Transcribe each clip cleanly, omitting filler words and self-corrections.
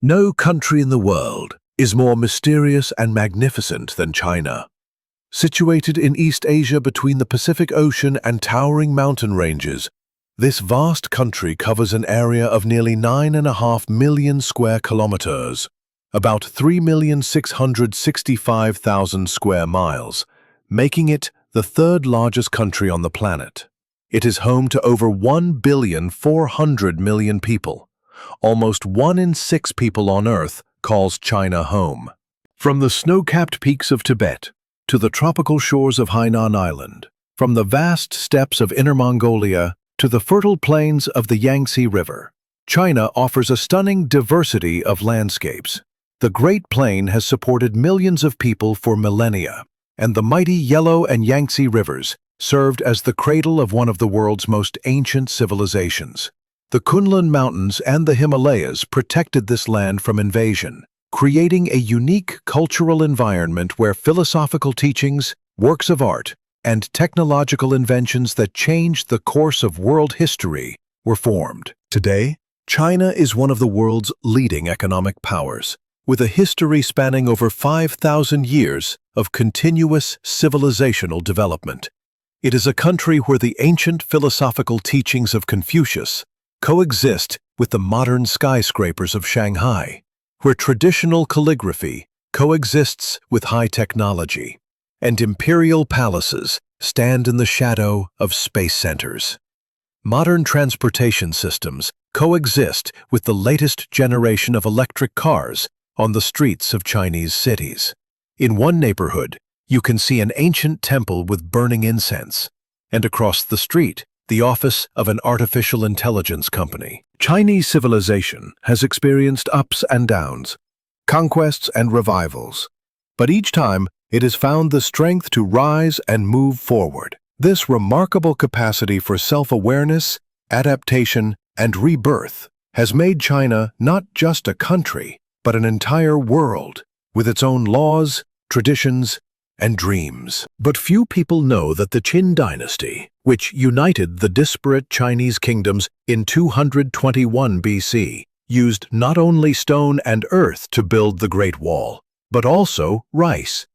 No country in the world is more mysterious and magnificent than China. Situated in East Asia between the Pacific Ocean and towering mountain ranges, this vast country covers an area of nearly 9.5 million square kilometers, about 3,665,000 square miles, making it the third largest country on the planet. It is home to over 1,400,000,000 people. Almost 1 in 6 people on Earth calls China home. From the snow-capped peaks of Tibet to the tropical shores of Hainan Island, from the vast steppes of Inner Mongolia to the fertile plains of the Yangtze River, China offers a stunning diversity of landscapes. The Great Plain has supported millions of people for millennia, and the mighty Yellow and Yangtze rivers served as the cradle of one of the world's most ancient civilizations. The Kunlun Mountains and the Himalayas protected this land from invasion, creating a unique cultural environment where philosophical teachings, works of art, and technological inventions that changed the course of world history were formed. Today, China is one of the world's leading economic powers, with a history spanning over 5,000 years of continuous civilizational development. It is a country where the ancient philosophical teachings of Confucius coexist with the modern skyscrapers of Shanghai, where traditional calligraphy coexists with high technology, and imperial palaces stand in the shadow of space centers. Modern transportation systems coexist with the latest generation of electric cars on the streets of Chinese cities. In one neighborhood, you can see an ancient temple with burning incense, and across the street, the office of an artificial intelligence company. Chinese civilization has experienced ups and downs, conquests and revivals, but each time it has found the strength to rise and move forward. This remarkable capacity for self-awareness, adaptation, and rebirth has made China not just a country, but an entire world, with its own laws, traditions, and dreams. But few people know that the Qin dynasty, which united the disparate Chinese kingdoms in 221 BC, used not only stone and earth to build the Great Wall, but also rice.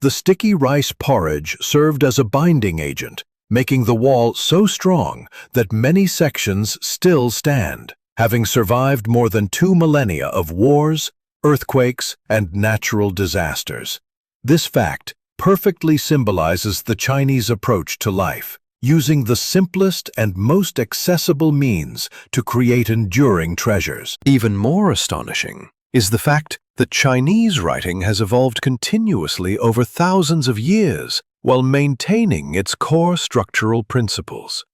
The sticky rice porridge served as a binding agent, making the wall so strong that many sections still stand, having survived more than 2 millennia of wars, earthquakes, and natural disasters. This fact perfectly symbolizes the Chinese approach to life, using the simplest and most accessible means to create enduring treasures. Even more astonishing is the fact that Chinese writing has evolved continuously over thousands of years while maintaining its core structural principles.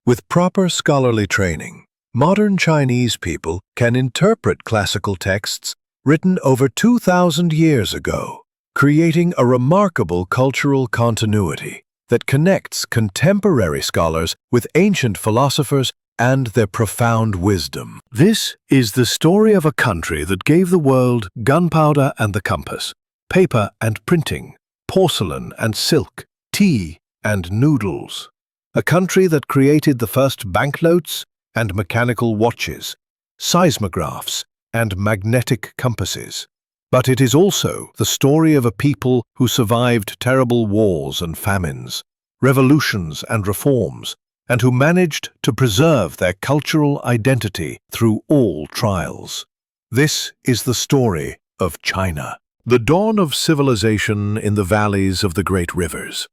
With proper scholarly training, modern Chinese people can interpret classical texts written over 2,000 years ago, creating a remarkable cultural continuity that connects contemporary scholars with ancient philosophers and their profound wisdom. This is the story of a country that gave the world gunpowder and the compass, paper and printing, porcelain and silk, tea and noodles. A country that created the first banknotes and mechanical watches, seismographs and magnetic compasses. But it is also the story of a people who survived terrible wars and famines, revolutions and reforms, and who managed to preserve their cultural identity through all trials. This is the story of China, the dawn of civilization in the valleys of the great rivers.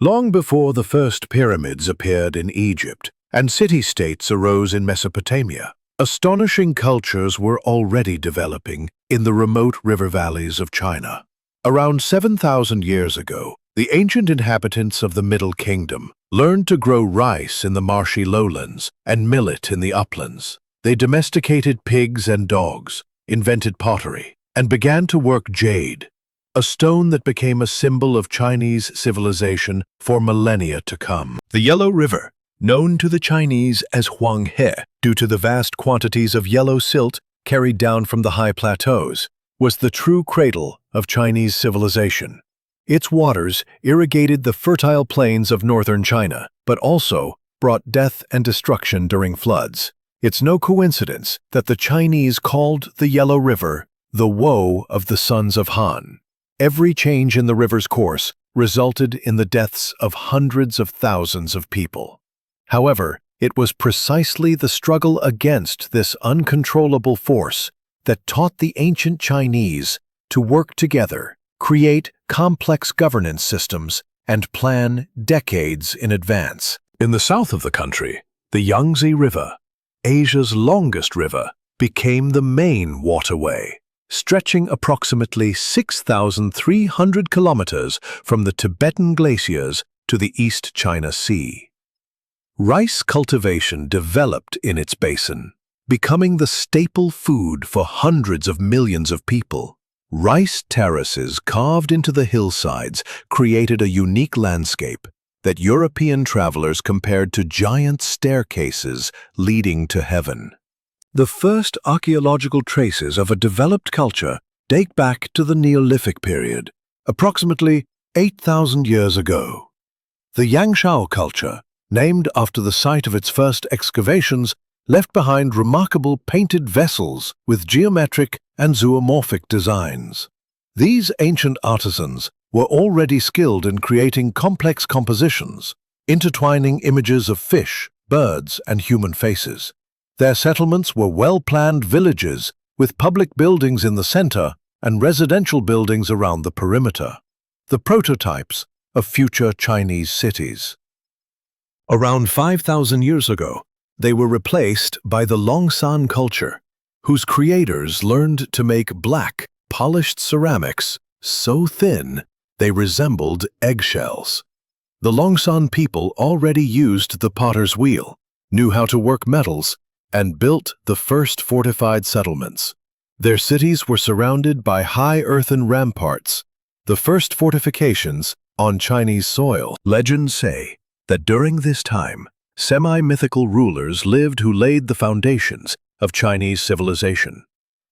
Long before the first pyramids appeared in Egypt and city-states arose in Mesopotamia, astonishing cultures were already developing in the remote river valleys of China. Around 7,000 years ago, the ancient inhabitants of the Middle Kingdom learned to grow rice in the marshy lowlands and millet in the uplands. They domesticated pigs and dogs, invented pottery, and began to work jade, a stone that became a symbol of Chinese civilization for millennia to come. The Yellow River, known to the Chinese as Huanghe due to the vast quantities of yellow silt carried down from the high plateaus, was the true cradle of Chinese civilization. Its waters irrigated the fertile plains of northern China, but also brought death and destruction during floods. It's no coincidence that the Chinese called the Yellow River the woe of the sons of Han. Every change in the river's course resulted in the deaths of hundreds of thousands of people. However, it was precisely the struggle against this uncontrollable force that taught the ancient Chinese to work together, create complex governance systems, and plan decades in advance. In the south of the country, the Yangtze River, Asia's longest river, became the main waterway, stretching approximately 6,300 kilometers from the Tibetan glaciers to the East China Sea. Rice cultivation developed in its basin, becoming the staple food for hundreds of millions of people. Rice terraces carved into the hillsides created a unique landscape that European travelers compared to giant staircases leading to heaven. The first archaeological traces of a developed culture date back to the Neolithic period, approximately 8,000 years ago. The Yangshao culture, named after the site of its first excavations, left behind remarkable painted vessels with geometric and zoomorphic designs. These ancient artisans were already skilled in creating complex compositions, intertwining images of fish, birds, and human faces. Their settlements were well-planned villages with public buildings in the center and residential buildings around the perimeter, the prototypes of future Chinese cities. Around 5,000 years ago, they were replaced by the Longshan culture, whose creators learned to make black, polished ceramics so thin they resembled eggshells. The Longshan people already used the potter's wheel, knew how to work metals, and built the first fortified settlements. Their cities were surrounded by high earthen ramparts, the first fortifications on Chinese soil. Legends say that during this time, semi-mythical rulers lived who laid the foundations of Chinese civilization.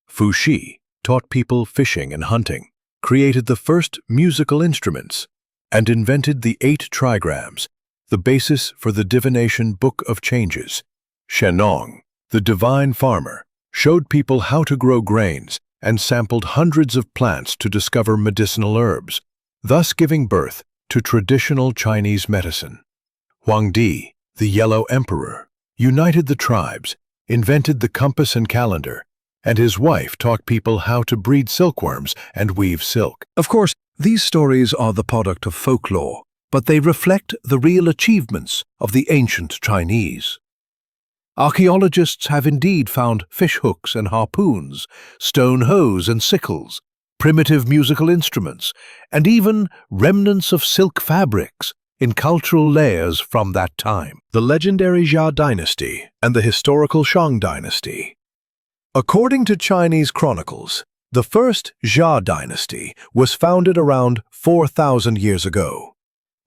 Fu Xi taught people fishing and hunting, created the first musical instruments, and invented the 8 trigrams, the basis for the divination Book of Changes. Shennong, the divine farmer, showed people how to grow grains and sampled hundreds of plants to discover medicinal herbs, thus giving birth to traditional Chinese medicine. Huangdi, the Yellow Emperor, united the tribes, invented the compass and calendar, and his wife taught people how to breed silkworms and weave silk. Of course, these stories are the product of folklore, but they reflect the real achievements of the ancient Chinese. Archaeologists have indeed found fish hooks and harpoons, stone hoes and sickles, primitive musical instruments, and even remnants of silk fabrics in cultural layers from that time. The legendary Jia dynasty and the historical Shang dynasty. According to Chinese chronicles, the first Jia dynasty was founded around 4,000 years ago.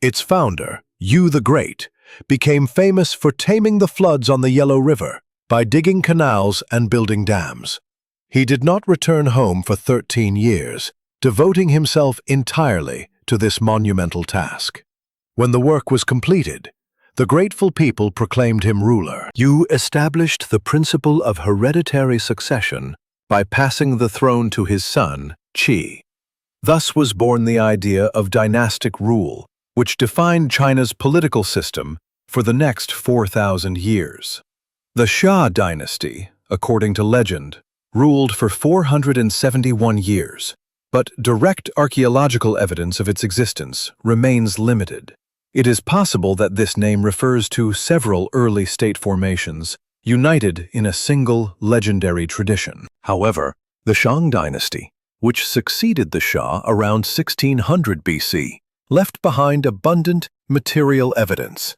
Its founder, Yu the Great, became famous for taming the floods on the Yellow River by digging canals and building dams. He did not return home for 13 years, devoting himself entirely to this monumental task. When the work was completed, the grateful people proclaimed him ruler. Yu established the principle of hereditary succession by passing the throne to his son, Qi. Thus was born the idea of dynastic rule, which defined China's political system for the next 4,000 years. The Xia dynasty, according to legend, ruled for 471 years, but direct archaeological evidence of its existence remains limited. It is possible that this name refers to several early state formations united in a single legendary tradition. However, the Shang dynasty, which succeeded the Xia around 1600 BC, left behind abundant material evidence.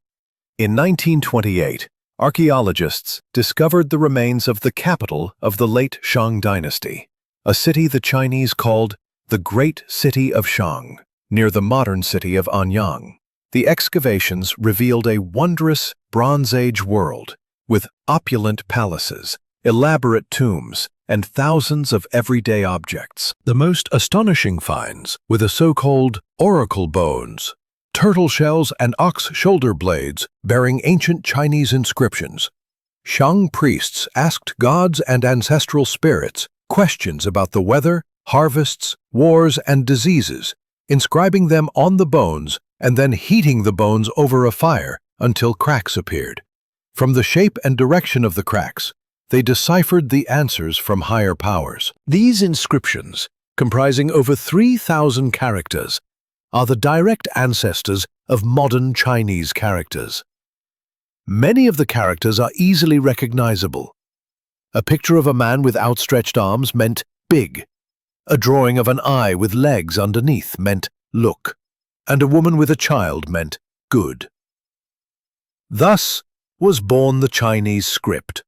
In 1928, archaeologists discovered the remains of the capital of the late Shang dynasty, a city the Chinese called the Great City of Shang, near the modern city of Anyang. The excavations revealed a wondrous Bronze Age world with opulent palaces, elaborate tombs, and thousands of everyday objects. The most astonishing finds were the so-called oracle bones, turtle shells and ox shoulder blades bearing ancient Chinese inscriptions. Shang priests asked gods and ancestral spirits questions about the weather, harvests, wars, and diseases, inscribing them on the bones and then heating the bones over a fire until cracks appeared. From the shape and direction of the cracks, they deciphered the answers from higher powers. These inscriptions, comprising over 3,000 characters, are the direct ancestors of modern Chinese characters. Many of the characters are easily recognizable. A picture of a man with outstretched arms meant big. A drawing of an eye with legs underneath meant look. And a woman with a child meant good. Thus was born the Chinese script,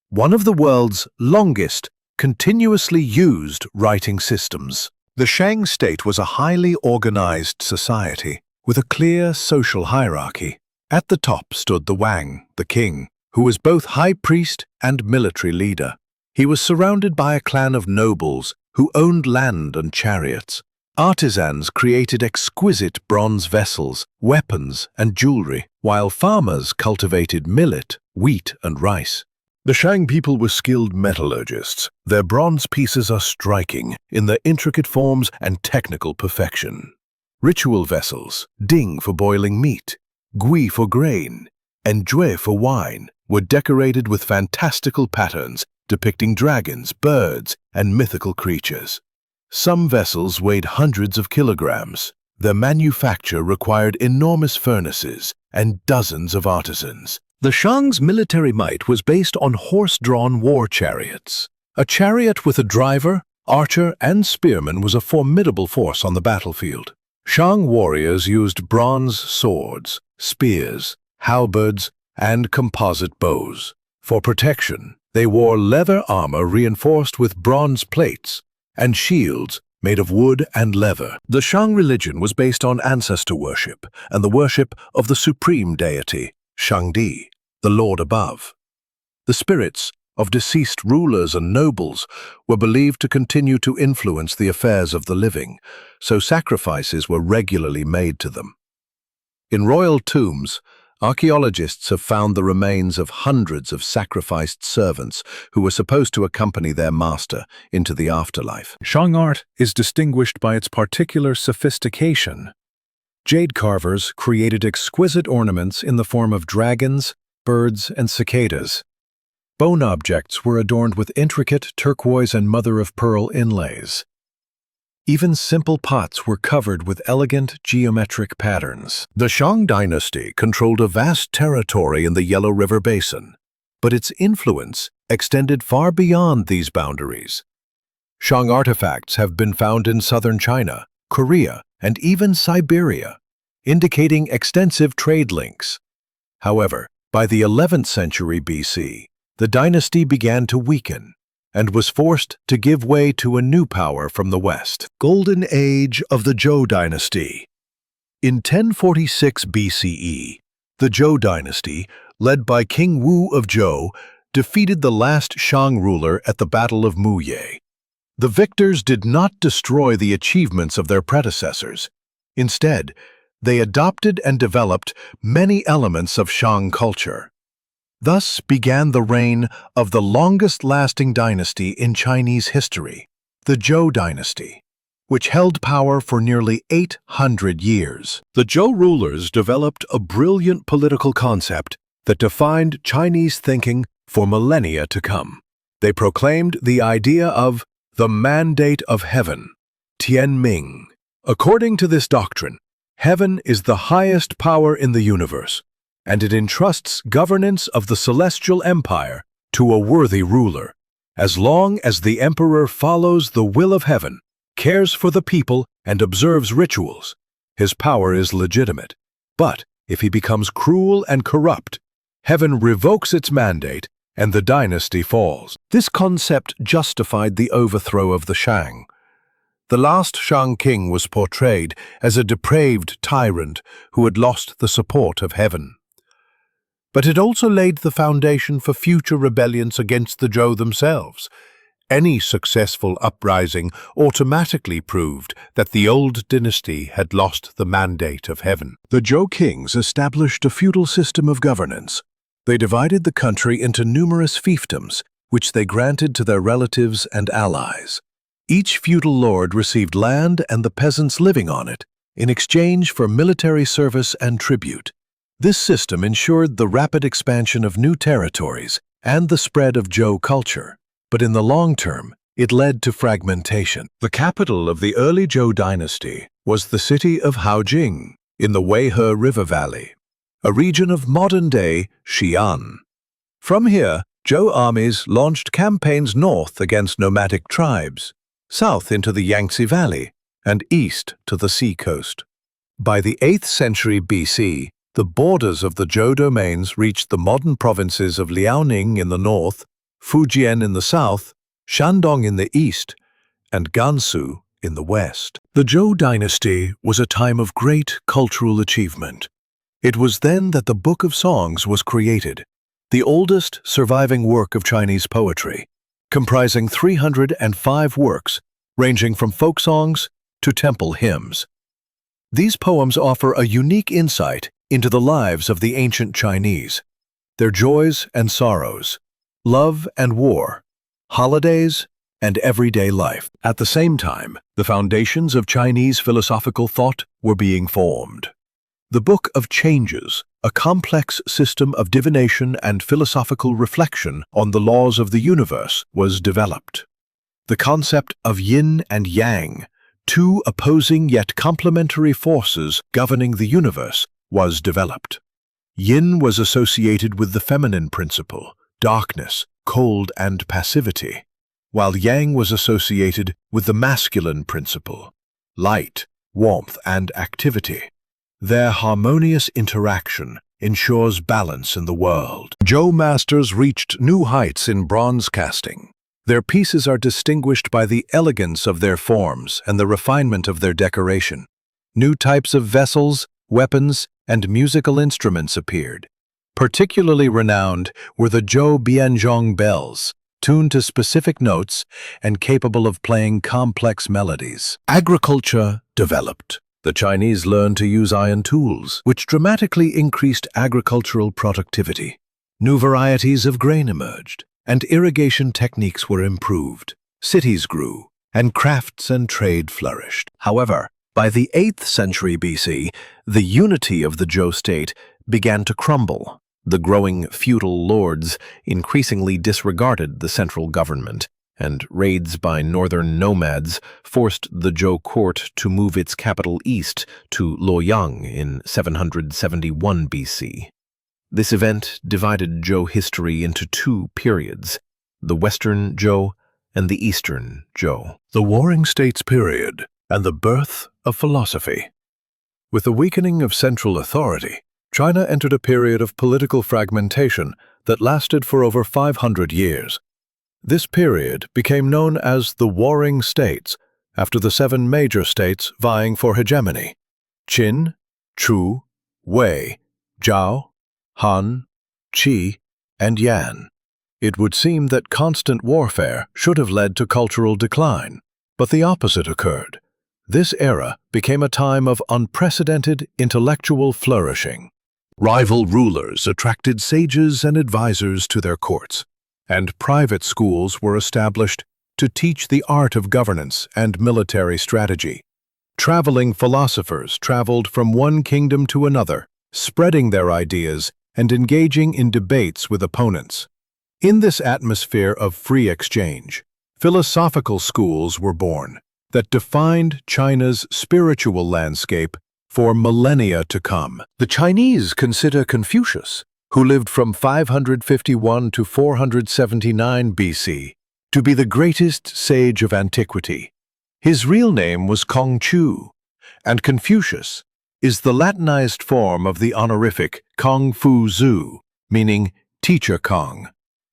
one of the world's longest, continuously used writing systems. The Shang state was a highly organized society with a clear social hierarchy. At the top stood the Wang, the king, who was both high priest and military leader. He was surrounded by a clan of nobles who owned land and chariots. Artisans created exquisite bronze vessels, weapons, and jewelry, while farmers cultivated millet, wheat, and rice. The Shang people were skilled metallurgists. Their bronze pieces are striking in their intricate forms and technical perfection. Ritual vessels, ding for boiling meat, gui for grain, and jue for wine, were decorated with fantastical patterns depicting dragons, birds, and mythical creatures. Some vessels weighed hundreds of kilograms. Their manufacture required enormous furnaces and dozens of artisans. The Shang's military might was based on horse-drawn war chariots. A chariot with a driver, archer, and spearman was a formidable force on the battlefield. Shang warriors used bronze swords, spears, halberds, and composite bows. For protection, they wore leather armor reinforced with bronze plates and shields made of wood and leather. The Shang religion was based on ancestor worship and the worship of the supreme deity, Shangdi, the Lord above. The spirits of deceased rulers and nobles were believed to continue to influence the affairs of the living, so sacrifices were regularly made to them. In royal tombs, archaeologists have found the remains of hundreds of sacrificed servants who were supposed to accompany their master into the afterlife. Shang art is distinguished by its particular sophistication. Jade carvers created exquisite ornaments in the form of dragons, birds, and cicadas. Bone objects were adorned with intricate turquoise and mother-of-pearl inlays. Even simple pots were covered with elegant geometric patterns. The Shang dynasty controlled a vast territory in the Yellow River Basin, but its influence extended far beyond these boundaries. Shang artifacts have been found in southern China, Korea, and even Siberia, indicating extensive trade links. However, by the 11th century BC, the dynasty began to weaken and was forced to give way to a new power from the west. Golden Age of the Zhou dynasty. In 1046 BCE, the Zhou dynasty, led by King Wu of Zhou, defeated the last Shang ruler at the Battle of Muye. The victors did not destroy the achievements of their predecessors. Instead, they adopted and developed many elements of Shang culture. Thus began the reign of the longest-lasting dynasty in Chinese history, the Zhou dynasty, which held power for nearly 800 years. The Zhou rulers developed a brilliant political concept that defined Chinese thinking for millennia to come. They proclaimed the idea of the mandate of heaven, Tianming. According to this doctrine, heaven is the highest power in the universe, and it entrusts governance of the celestial empire to a worthy ruler. As long as the emperor follows the will of heaven, cares for the people, and observes rituals, his power is legitimate. But if he becomes cruel and corrupt, heaven revokes its mandate and the dynasty falls. This concept justified the overthrow of the Shang. The last Shang king was portrayed as a depraved tyrant who had lost the support of heaven. But it also laid the foundation for future rebellions against the Zhou themselves. Any successful uprising automatically proved that the old dynasty had lost the mandate of heaven. The Zhou kings established a feudal system of governance, They divided the country into numerous fiefdoms, which they granted to their relatives and allies. Each feudal lord received land and the peasants living on it in exchange for military service and tribute. This system ensured the rapid expansion of new territories and the spread of Zhou culture, but in the long term, it led to fragmentation. The capital of the early Zhou dynasty was the city of Haojing in the Weihe River Valley, a region of modern-day Xi'an. From here, Zhou armies launched campaigns north against nomadic tribes, south into the Yangtze Valley, and east to the sea coast. By the 8th century BC, the borders of the Zhou domains reached the modern provinces of Liaoning in the north, Fujian in the south, Shandong in the east, and Gansu in the west. The Zhou dynasty was a time of great cultural achievement. It was then that the Book of Songs was created, the oldest surviving work of Chinese poetry, comprising 305 works ranging from folk songs to temple hymns. These poems offer a unique insight into the lives of the ancient Chinese, their joys and sorrows, love and war, holidays and everyday life. At the same time, the foundations of Chinese philosophical thought were being formed. The Book of Changes, a complex system of divination and philosophical reflection on the laws of the universe, was developed. The concept of yin and yang, two opposing yet complementary forces governing the universe, was developed. Yin was associated with the feminine principle, darkness, cold, and passivity, while yang was associated with the masculine principle, light, warmth, and activity. Their harmonious interaction ensures balance in the world. Zhou masters reached new heights in bronze casting. Their pieces are distinguished by the elegance of their forms and the refinement of their decoration. New types of vessels, weapons, and musical instruments appeared. Particularly renowned were the Zhou bianzhong bells, tuned to specific notes and capable of playing complex melodies. Agriculture developed. The Chinese learned to use iron tools, which dramatically increased agricultural productivity. New varieties of grain emerged, and irrigation techniques were improved. Cities grew, and crafts and trade flourished. However, by the 8th century BC, the unity of the Zhou state began to crumble. The growing feudal lords increasingly disregarded the central government, and raids by northern nomads forced the Zhou court to move its capital east to Luoyang in 771 BC. This event divided Zhou history into two periods, the Western Zhou and the Eastern Zhou. The Warring States period and the birth of philosophy. With the weakening of central authority, China entered a period of political fragmentation that lasted for over 500 years. This period became known as the Warring States, after the 7 major states vying for hegemony: Qin, Chu, Wei, Zhao, Han, Qi, and Yan. It would seem that constant warfare should have led to cultural decline, but the opposite occurred. This era became a time of unprecedented intellectual flourishing. Rival rulers attracted sages and advisors to their courts, and private schools were established to teach the art of governance and military strategy. Traveling philosophers traveled from one kingdom to another, spreading their ideas and engaging in debates with opponents. In this atmosphere of free exchange, philosophical schools were born that defined China's spiritual landscape for millennia to come. The Chinese consider Confucius, who lived from 551 to 479 BC, to be the greatest sage of antiquity. His real name was Kongchu, and Confucius is the Latinized form of the honorific Kong Fu Zu, meaning Teacher Kong.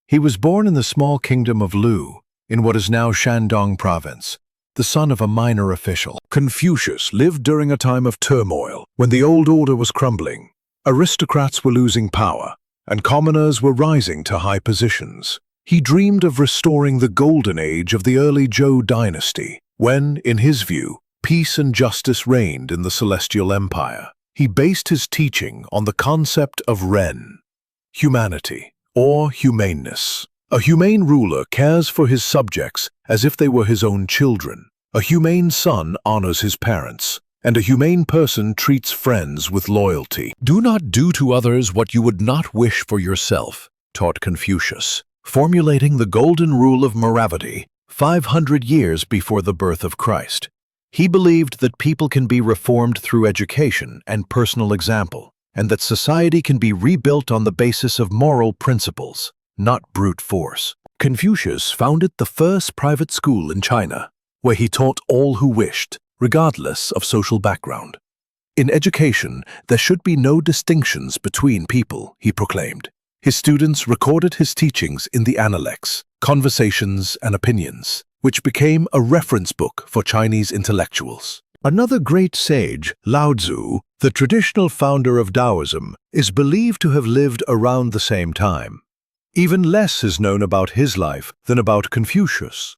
He was born in the small kingdom of Lu, in what is now Shandong province, the son of a minor official. Confucius lived during a time of turmoil, when the old order was crumbling. Aristocrats were losing power, and commoners were rising to high positions. He dreamed of restoring the golden age of the early Zhou dynasty, when, in his view, peace and justice reigned in the Celestial Empire. He based his teaching on the concept of Ren, humanity, or humaneness. A humane ruler cares for his subjects as if they were his own children. A humane son honors his parents, and a humane person treats friends with loyalty. Do not do to others what you would not wish for yourself, taught Confucius, formulating the golden rule of morality 500 years before the birth of Christ. He believed that people can be reformed through education and personal example, and that society can be rebuilt on the basis of moral principles, not brute force. Confucius founded the first private school in China, where he taught all who wished, regardless of social background. In education, there should be no distinctions between people, he proclaimed. His students recorded his teachings in the Analects, Conversations and Opinions, which became a reference book for Chinese intellectuals. Another great sage, Lao Tzu, the traditional founder of Taoism, is believed to have lived around the same time. Even less is known about his life than about Confucius.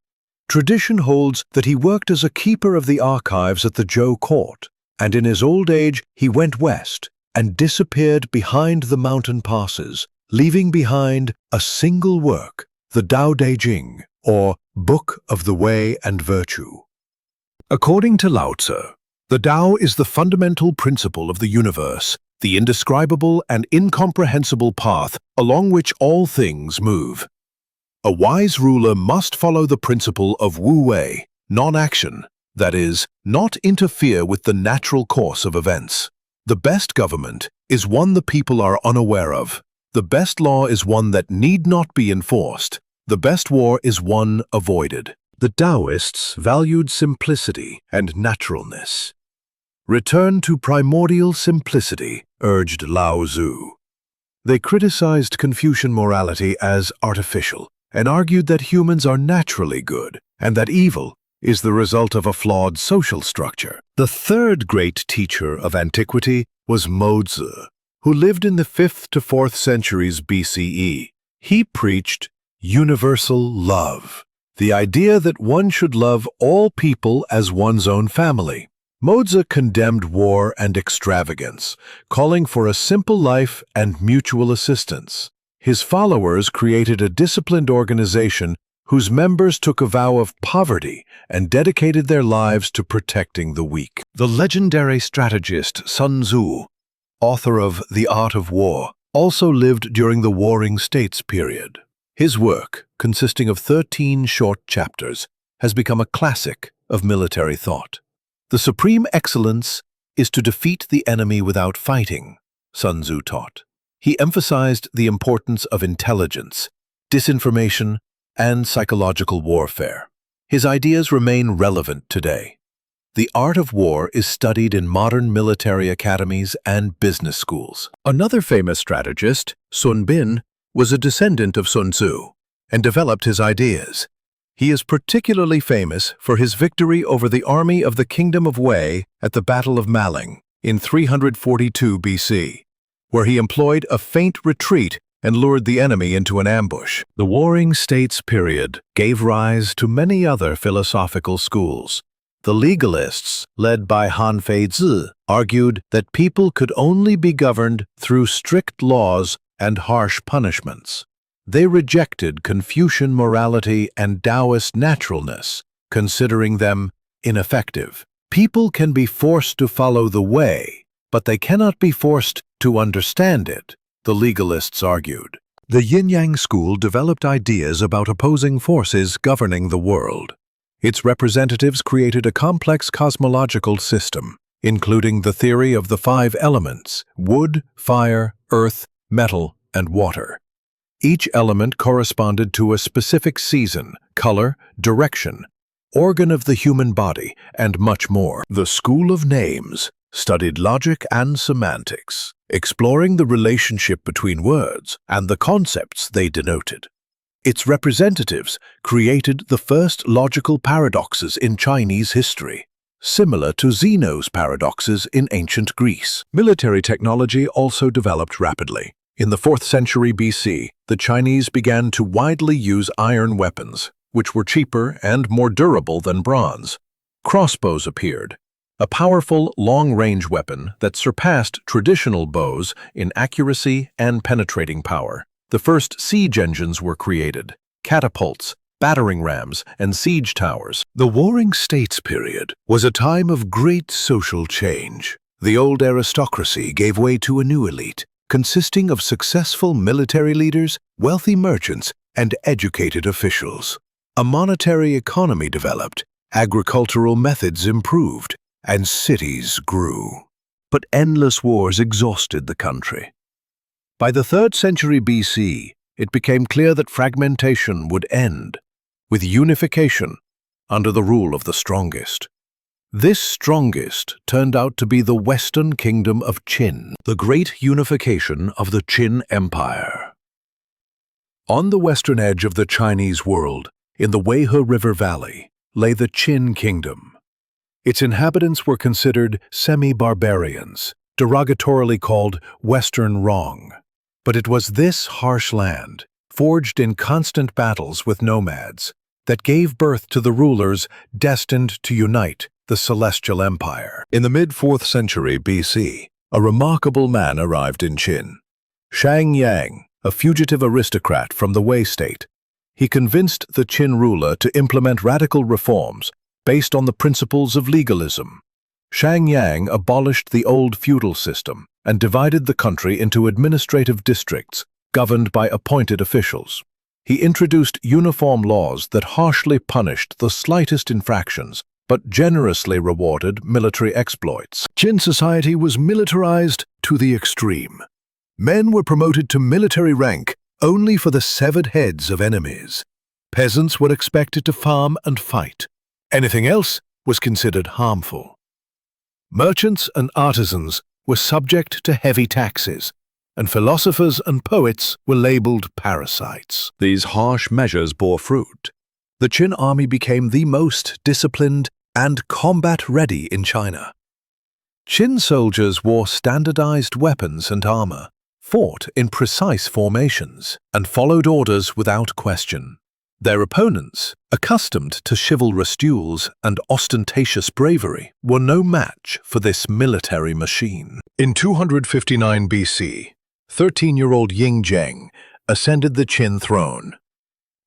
Tradition holds that he worked as a keeper of the archives at the Zhou court, and in his old age he went west and disappeared behind the mountain passes, leaving behind a single work, the Tao Te Ching, or Book of the Way and Virtue. According to Lao Tzu, the Tao is the fundamental principle of the universe, the indescribable and incomprehensible path along which all things move. A wise ruler must follow the principle of Wu Wei, non-action, that is, not interfere with the natural course of events. The best government is one the people are unaware of. The best law is one that need not be enforced. The best war is one avoided. The Taoists valued simplicity and naturalness. Return to primordial simplicity, urged Lao Tzu. They criticized Confucian morality as artificial and argued that humans are naturally good and that evil is the result of a flawed social structure. The third great teacher of antiquity was Mozi, who lived in the 5th to 4th centuries BCE. He preached universal love, the idea that one should love all people as one's own family. Mozi condemned war and extravagance, calling for a simple life and mutual assistance. His followers created a disciplined organization whose members took a vow of poverty and dedicated their lives to protecting the weak. The legendary strategist Sun Tzu, author of The Art of War, also lived during the Warring States period. His work, consisting of 13 short chapters, has become a classic of military thought. The supreme excellence is to defeat the enemy without fighting, Sun Tzu taught. He emphasized the importance of intelligence, disinformation, and psychological warfare. His ideas remain relevant today. The art of war is studied in modern military academies and business schools. Another famous strategist, Sun Bin, was a descendant of Sun Tzu and developed his ideas. He is particularly famous for his victory over the army of the Kingdom of Wei at the Battle of Maling in 342 BC, where he employed a feint retreat and lured the enemy into an ambush. The Warring States period gave rise to many other philosophical schools. The legalists, led by Han Feizi, argued that people could only be governed through strict laws and harsh punishments. They rejected Confucian morality and Taoist naturalness, considering them ineffective. People can be forced to follow the way, but they cannot be forced to understand it, the legalists argued. The Yin-Yang school developed ideas about opposing forces governing the world. Its representatives created a complex cosmological system, including the theory of the 5 elements: wood, fire, earth, metal, and water. Each element corresponded to a specific season, color, direction, organ of the human body, and much more. The School of Names studied logic and semantics, exploring the relationship between words and the concepts they denoted. Its representatives created the first logical paradoxes in Chinese history, similar to Zeno's paradoxes in ancient Greece. Military technology also developed rapidly. In the 4th century BC, the Chinese began to widely use iron weapons, which were cheaper and more durable than bronze. Crossbows appeared, a powerful, long-range weapon that surpassed traditional bows in accuracy and penetrating power. The first siege engines were created, catapults, battering rams, and siege towers. The Warring States period was a time of great social change. The old aristocracy gave way to a new elite, consisting of successful military leaders, wealthy merchants, and educated officials. A monetary economy developed, agricultural methods improved, and cities grew. But endless wars exhausted the country. By the 3rd century BC, it became clear that fragmentation would end, with unification under the rule of the strongest. This strongest turned out to be the Western Kingdom of Qin, the great unification of the Qin Empire. On the western edge of the Chinese world, in the Weihe River Valley, lay the Qin Kingdom. Its inhabitants were considered semi-barbarians, derogatorily called Western Rong. But it was this harsh land, forged in constant battles with nomads, that gave birth to the rulers destined to unite the Celestial Empire. In the mid-4th century BC, a remarkable man arrived in Qin. Shang Yang, a fugitive aristocrat from the Wei state. He convinced the Qin ruler to implement radical reforms based on the principles of legalism. Shang Yang abolished the old feudal system and divided the country into administrative districts governed by appointed officials. He introduced uniform laws that harshly punished the slightest infractions but generously rewarded military exploits. Qin society was militarized to the extreme. Men were promoted to military rank only for the severed heads of enemies. Peasants were expected to farm and fight. Anything else was considered harmful. Merchants and artisans were subject to heavy taxes, and philosophers and poets were labeled parasites. These harsh measures bore fruit. The Qin army became the most disciplined and combat-ready in China. Qin soldiers wore standardized weapons and armor, fought in precise formations, and followed orders without question. Their opponents, accustomed to chivalrous duels and ostentatious bravery, were no match for this military machine. In 259 BC, 13-year-old Ying Zheng ascended the Qin throne.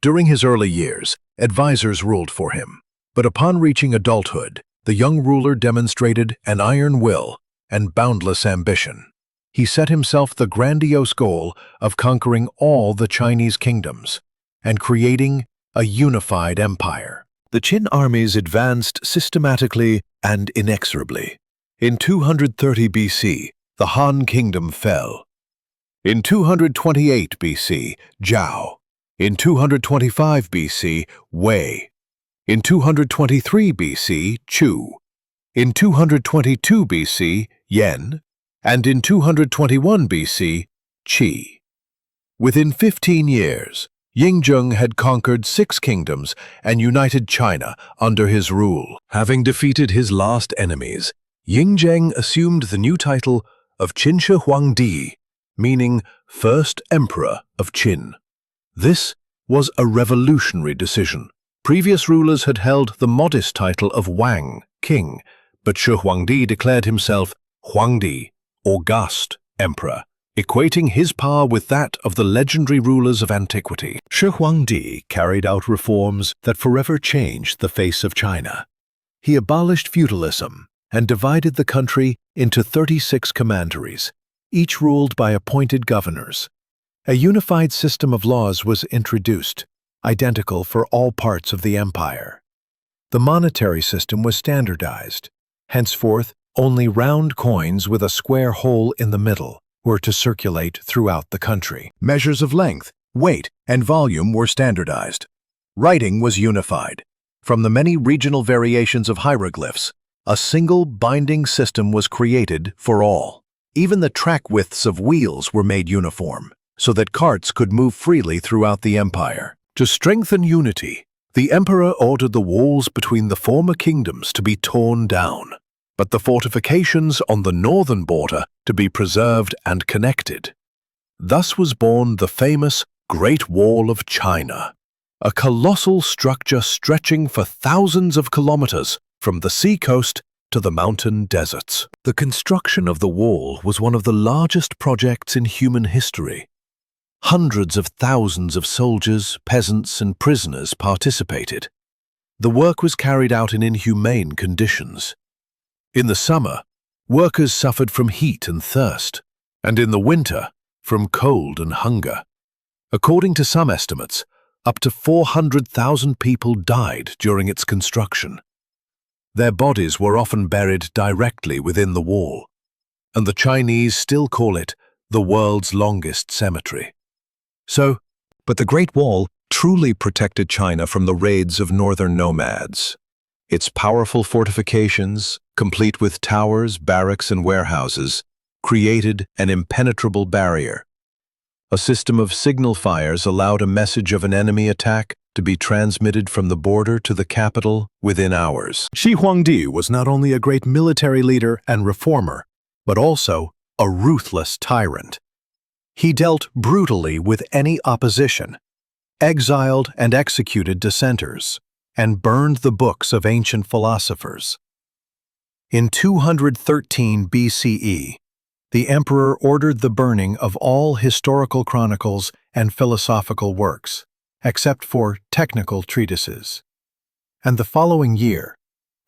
During his early years, advisors ruled for him. But upon reaching adulthood, the young ruler demonstrated an iron will and boundless ambition. He set himself the grandiose goal of conquering all the Chinese kingdoms and creating a unified empire. The Qin armies advanced systematically and inexorably. In 230 BC, the Han Kingdom fell. In 228 BC, Zhao. In 225 BC, Wei. In 223 BC, Chu. In 222 BC, Yan. And in 221 BC, Qi. Within 15 years, Yingzheng had conquered 6 kingdoms and united China under his rule. Having defeated his last enemies, Yingzheng assumed the new title of Qin Shi Huangdi, meaning First Emperor of Qin. This was a revolutionary decision. Previous rulers had held the modest title of Wang, king, but Shi Huangdi declared himself Huangdi, august emperor, equating his power with that of the legendary rulers of antiquity. Shi Huangdi carried out reforms that forever changed the face of China. He abolished feudalism and divided the country into 36 commanderies, each ruled by appointed governors. A unified system of laws was introduced, identical for all parts of the empire. The monetary system was standardized. Henceforth, only round coins with a square hole in the middle were to circulate throughout the country. Measures of length, weight, and volume were standardized. Writing was unified. From the many regional variations of hieroglyphs, a single binding system was created for all. Even the track widths of wheels were made uniform, so that carts could move freely throughout the empire. To strengthen unity, the emperor ordered the walls between the former kingdoms to be torn down, but the fortifications on the northern border to be preserved and connected. Thus was born the famous Great Wall of China, a colossal structure stretching for thousands of kilometers from the seacoast to the mountain deserts. The construction of the wall was one of the largest projects in human history. Hundreds of thousands of soldiers, peasants, and prisoners participated. The work was carried out in inhumane conditions. In the summer, workers suffered from heat and thirst, and in the winter, from cold and hunger. According to some estimates, up to 400,000 people died during its construction. Their bodies were often buried directly within the wall, and the Chinese still call it the world's longest cemetery. But the Great Wall truly protected China from the raids of northern nomads. Its powerful fortifications, complete with towers, barracks, and warehouses, created an impenetrable barrier. A system of signal fires allowed a message of an enemy attack to be transmitted from the border to the capital within hours. Shi Huangdi was not only a great military leader and reformer, but also a ruthless tyrant. He dealt brutally with any opposition, exiled and executed dissenters, and burned the books of ancient philosophers. In 213 BCE, the emperor ordered the burning of all historical chronicles and philosophical works, except for technical treatises. And the following year,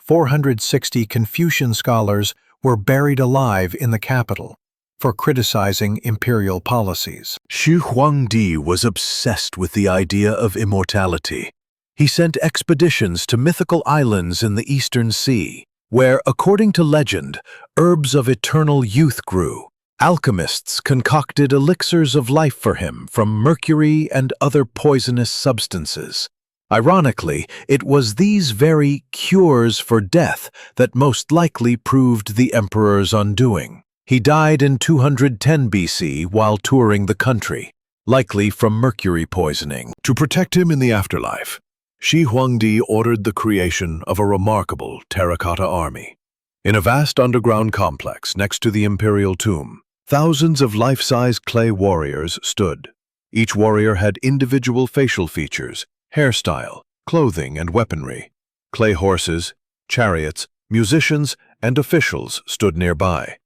460 Confucian scholars were buried alive in the capital for criticizing imperial policies. Shi Huangdi was obsessed with the idea of immortality. He sent expeditions to mythical islands in the Eastern Sea, where, according to legend, herbs of eternal youth grew. Alchemists concocted elixirs of life for him from mercury and other poisonous substances. Ironically, it was these very cures for death that most likely proved the emperor's undoing. He died in 210 BC while touring the country, likely from mercury poisoning. To protect him in the afterlife, Shi Huangdi ordered the creation of a remarkable terracotta army. In a vast underground complex next to the imperial tomb, thousands of life-size clay warriors stood. Each warrior had individual facial features, hairstyle, clothing, and weaponry. Clay horses, chariots, musicians, and officials stood nearby,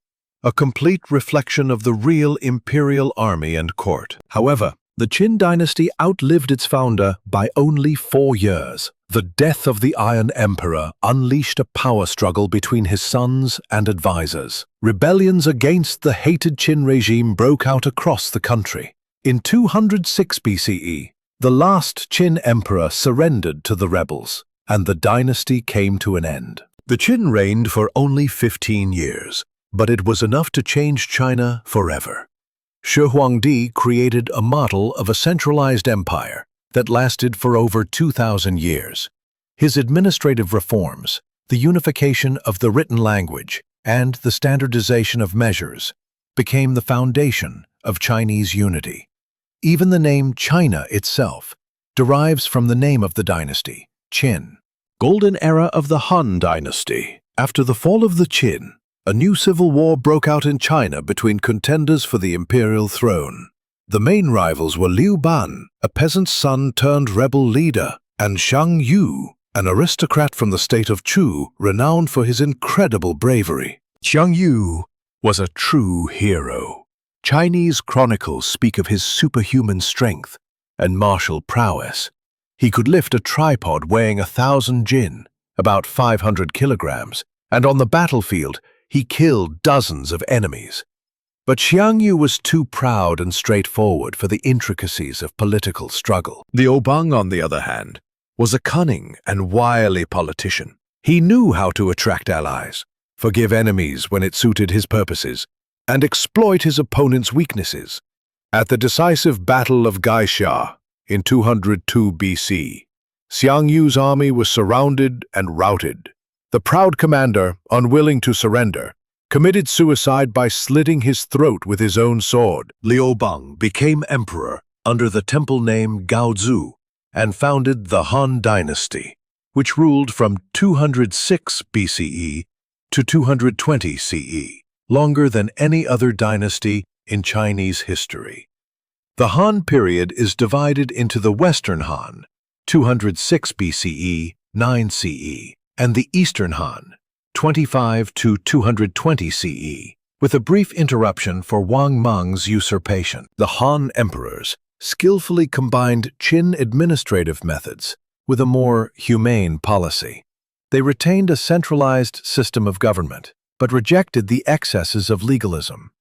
a complete reflection of the real imperial army and court. However, the Qin dynasty outlived its founder by only 4 years. The death of the Iron Emperor unleashed a power struggle between his sons and advisors. Rebellions against the hated Qin regime broke out across the country. In 206 BCE, the last Qin emperor surrendered to the rebels, and the dynasty came to an end. The Qin reigned for only 15 years, but it was enough to change China forever. Shi Huangdi created a model of a centralized empire that lasted for over 2,000 years. His administrative reforms, the unification of the written language, and the standardization of measures became the foundation of Chinese unity. Even the name China itself derives from the name of the dynasty, Qin. Golden era of the Han dynasty. After the fall of the Qin, a new civil war broke out in China between contenders for the imperial throne. The main rivals were Liu Ban, a peasant's son turned rebel leader, and Xiang Yu, an aristocrat from the state of Chu, renowned for his incredible bravery. Xiang Yu was a true hero. Chinese chronicles speak of his superhuman strength and martial prowess. He could lift a tripod weighing 1,000 jin, about 500 kilograms, and on the battlefield, he killed dozens of enemies. But Xiang Yu was too proud and straightforward for the intricacies of political struggle. Liu Bang, on the other hand, was a cunning and wily politician. He knew how to attract allies, forgive enemies when it suited his purposes, and exploit his opponent's weaknesses. At the decisive Battle of Gaisha in 202 BC, Xiang Yu's army was surrounded and routed. The proud commander, unwilling to surrender, committed suicide by slitting his throat with his own sword. Liu Bang became emperor under the temple name Gaozu and founded the Han dynasty, which ruled from 206 BCE to 220 CE, longer than any other dynasty in Chinese history. The Han period is divided into the Western Han, 206 BCE, 9 CE, and the Eastern Han, 25 to 220 CE, with a brief interruption for Wang Meng's usurpation. The Han emperors skillfully combined Qin administrative methods with a more humane policy. They retained a centralized system of government, but rejected the excesses of legalism.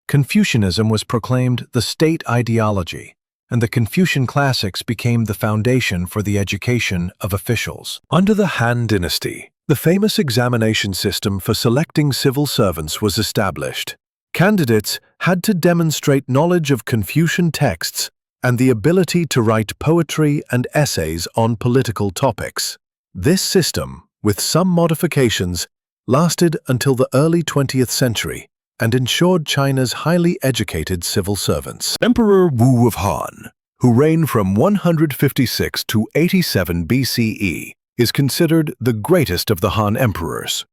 Confucianism was proclaimed the state ideology, and the Confucian classics became the foundation for the education of officials. Under the Han dynasty, the famous examination system for selecting civil servants was established. Candidates had to demonstrate knowledge of Confucian texts and the ability to write poetry and essays on political topics. This system, with some modifications, lasted until the early 20th century and ensured China's highly educated civil servants. Emperor Wu of Han, who reigned from 156 to 87 BCE, is considered the greatest of the Han emperors.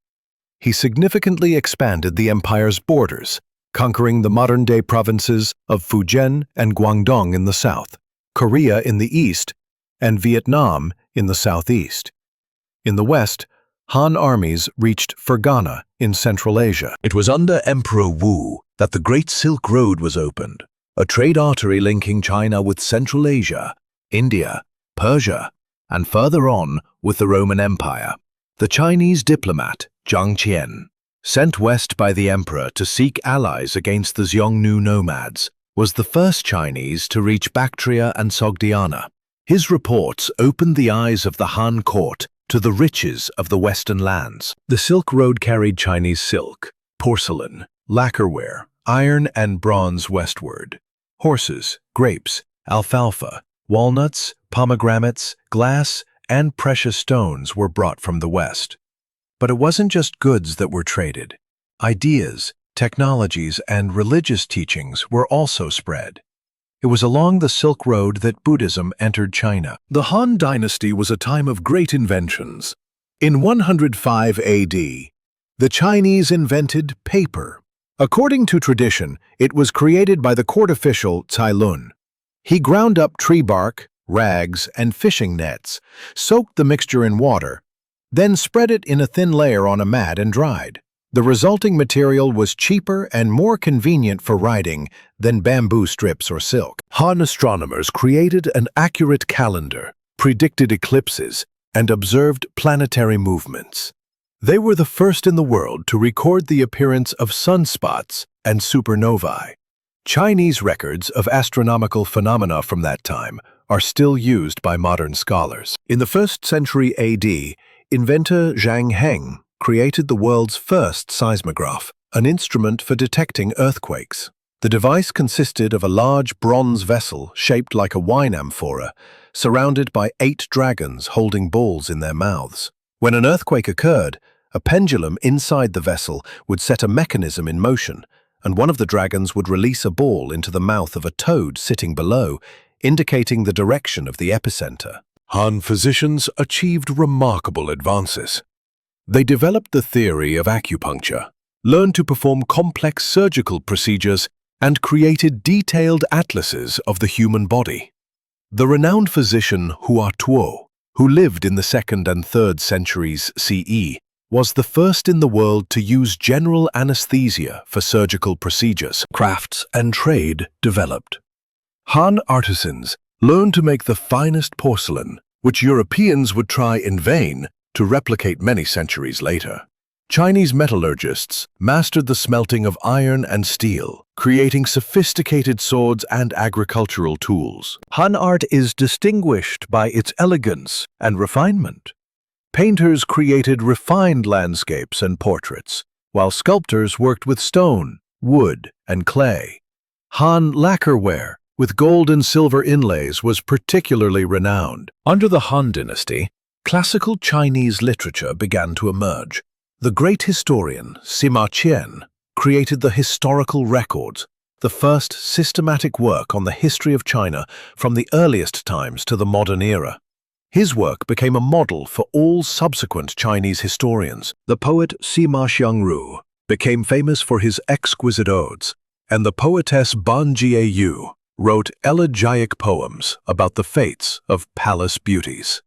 He significantly expanded the empire's borders, conquering the modern-day provinces of Fujian and Guangdong in the south, Korea in the east, and Vietnam in the southeast. In the west, Han armies reached Fergana in Central Asia. It was under Emperor Wu that the Great Silk Road was opened, a trade artery linking China with Central Asia, India, Persia, and further on with the Roman Empire. The Chinese diplomat, Zhang Qian, sent west by the emperor to seek allies against the Xiongnu nomads, was the first Chinese to reach Bactria and Sogdiana. His reports opened the eyes of the Han court to the riches of the Western lands. The Silk Road carried Chinese silk, porcelain, lacquerware, iron and bronze westward. Horses, grapes, alfalfa, walnuts, pomegranates, glass, and precious stones were brought from the West. But it wasn't just goods that were traded. Ideas, technologies, and religious teachings were also spread. It was along the Silk Road that Buddhism entered China. The Han Dynasty was a time of great inventions. In 105 AD, the Chinese invented paper. According to tradition, it was created by the court official Cai Lun. He ground up tree bark, rags, and fishing nets, soaked the mixture in water, then spread it in a thin layer on a mat and dried. The resulting material was cheaper and more convenient for writing than bamboo strips or silk. Han astronomers created an accurate calendar, predicted eclipses, and observed planetary movements. They were the first in the world to record the appearance of sunspots and supernovae. Chinese records of astronomical phenomena from that time are still used by modern scholars. In the 1st century AD, inventor Zhang Heng created the world's first seismograph, an instrument for detecting earthquakes. The device consisted of a large bronze vessel shaped like a wine amphora, surrounded by 8 dragons holding balls in their mouths. When an earthquake occurred, a pendulum inside the vessel would set a mechanism in motion, and one of the dragons would release a ball into the mouth of a toad sitting below, indicating the direction of the epicenter. Han physicians achieved remarkable advances. They developed the theory of acupuncture, learned to perform complex surgical procedures, and created detailed atlases of the human body. The renowned physician Hua Tuo, who lived in the 2nd and 3rd centuries CE, was the first in the world to use general anesthesia for surgical procedures. Crafts and trade developed. Han artisans learned to make the finest porcelain, which Europeans would try in vain to replicate many centuries later. Chinese metallurgists mastered the smelting of iron and steel, creating sophisticated swords and agricultural tools. Han art is distinguished by its elegance and refinement. Painters created refined landscapes and portraits, while sculptors worked with stone, wood, and clay. Han lacquerware, with gold and silver inlays, was particularly renowned. Under the Han dynasty, classical Chinese literature began to emerge. The great historian Sima Qian created the historical records, the first systematic work on the history of China from the earliest times to the modern era. His work became a model for all subsequent Chinese historians. The poet Sima Xiangru became famous for his exquisite odes, and the poetess Ban Jieyu wrote elegiac poems about the fates of palace beauties.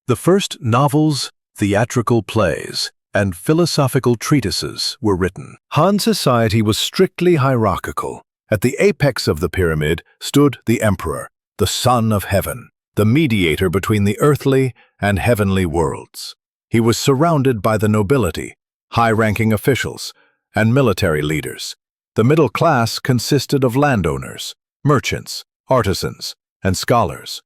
The first novels, theatrical plays, and philosophical treatises were written. Han society was strictly hierarchical. At the apex of the pyramid stood the emperor, the son of heaven, the mediator between the earthly and heavenly worlds. He was surrounded by the nobility, high-ranking officials, and military leaders. The middle class consisted of landowners, merchants, artisans, and scholars.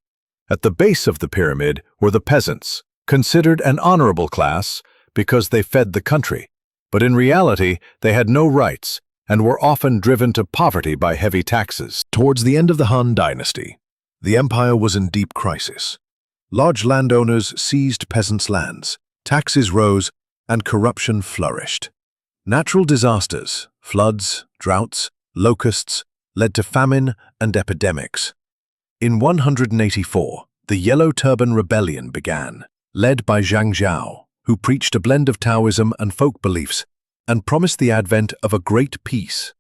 At the base of the pyramid were the peasants, considered an honorable class because they fed the country, but in reality they had no rights and were often driven to poverty by heavy taxes. Towards the end of the Han dynasty, the empire was in deep crisis. Large landowners seized peasants' lands, taxes rose, and corruption flourished. Natural disasters, floods, droughts, locusts, led to famine and epidemics. In 184, the Yellow Turban Rebellion began, led by Zhang Zhao, who preached a blend of Taoism and folk beliefs and promised the advent of a great peace,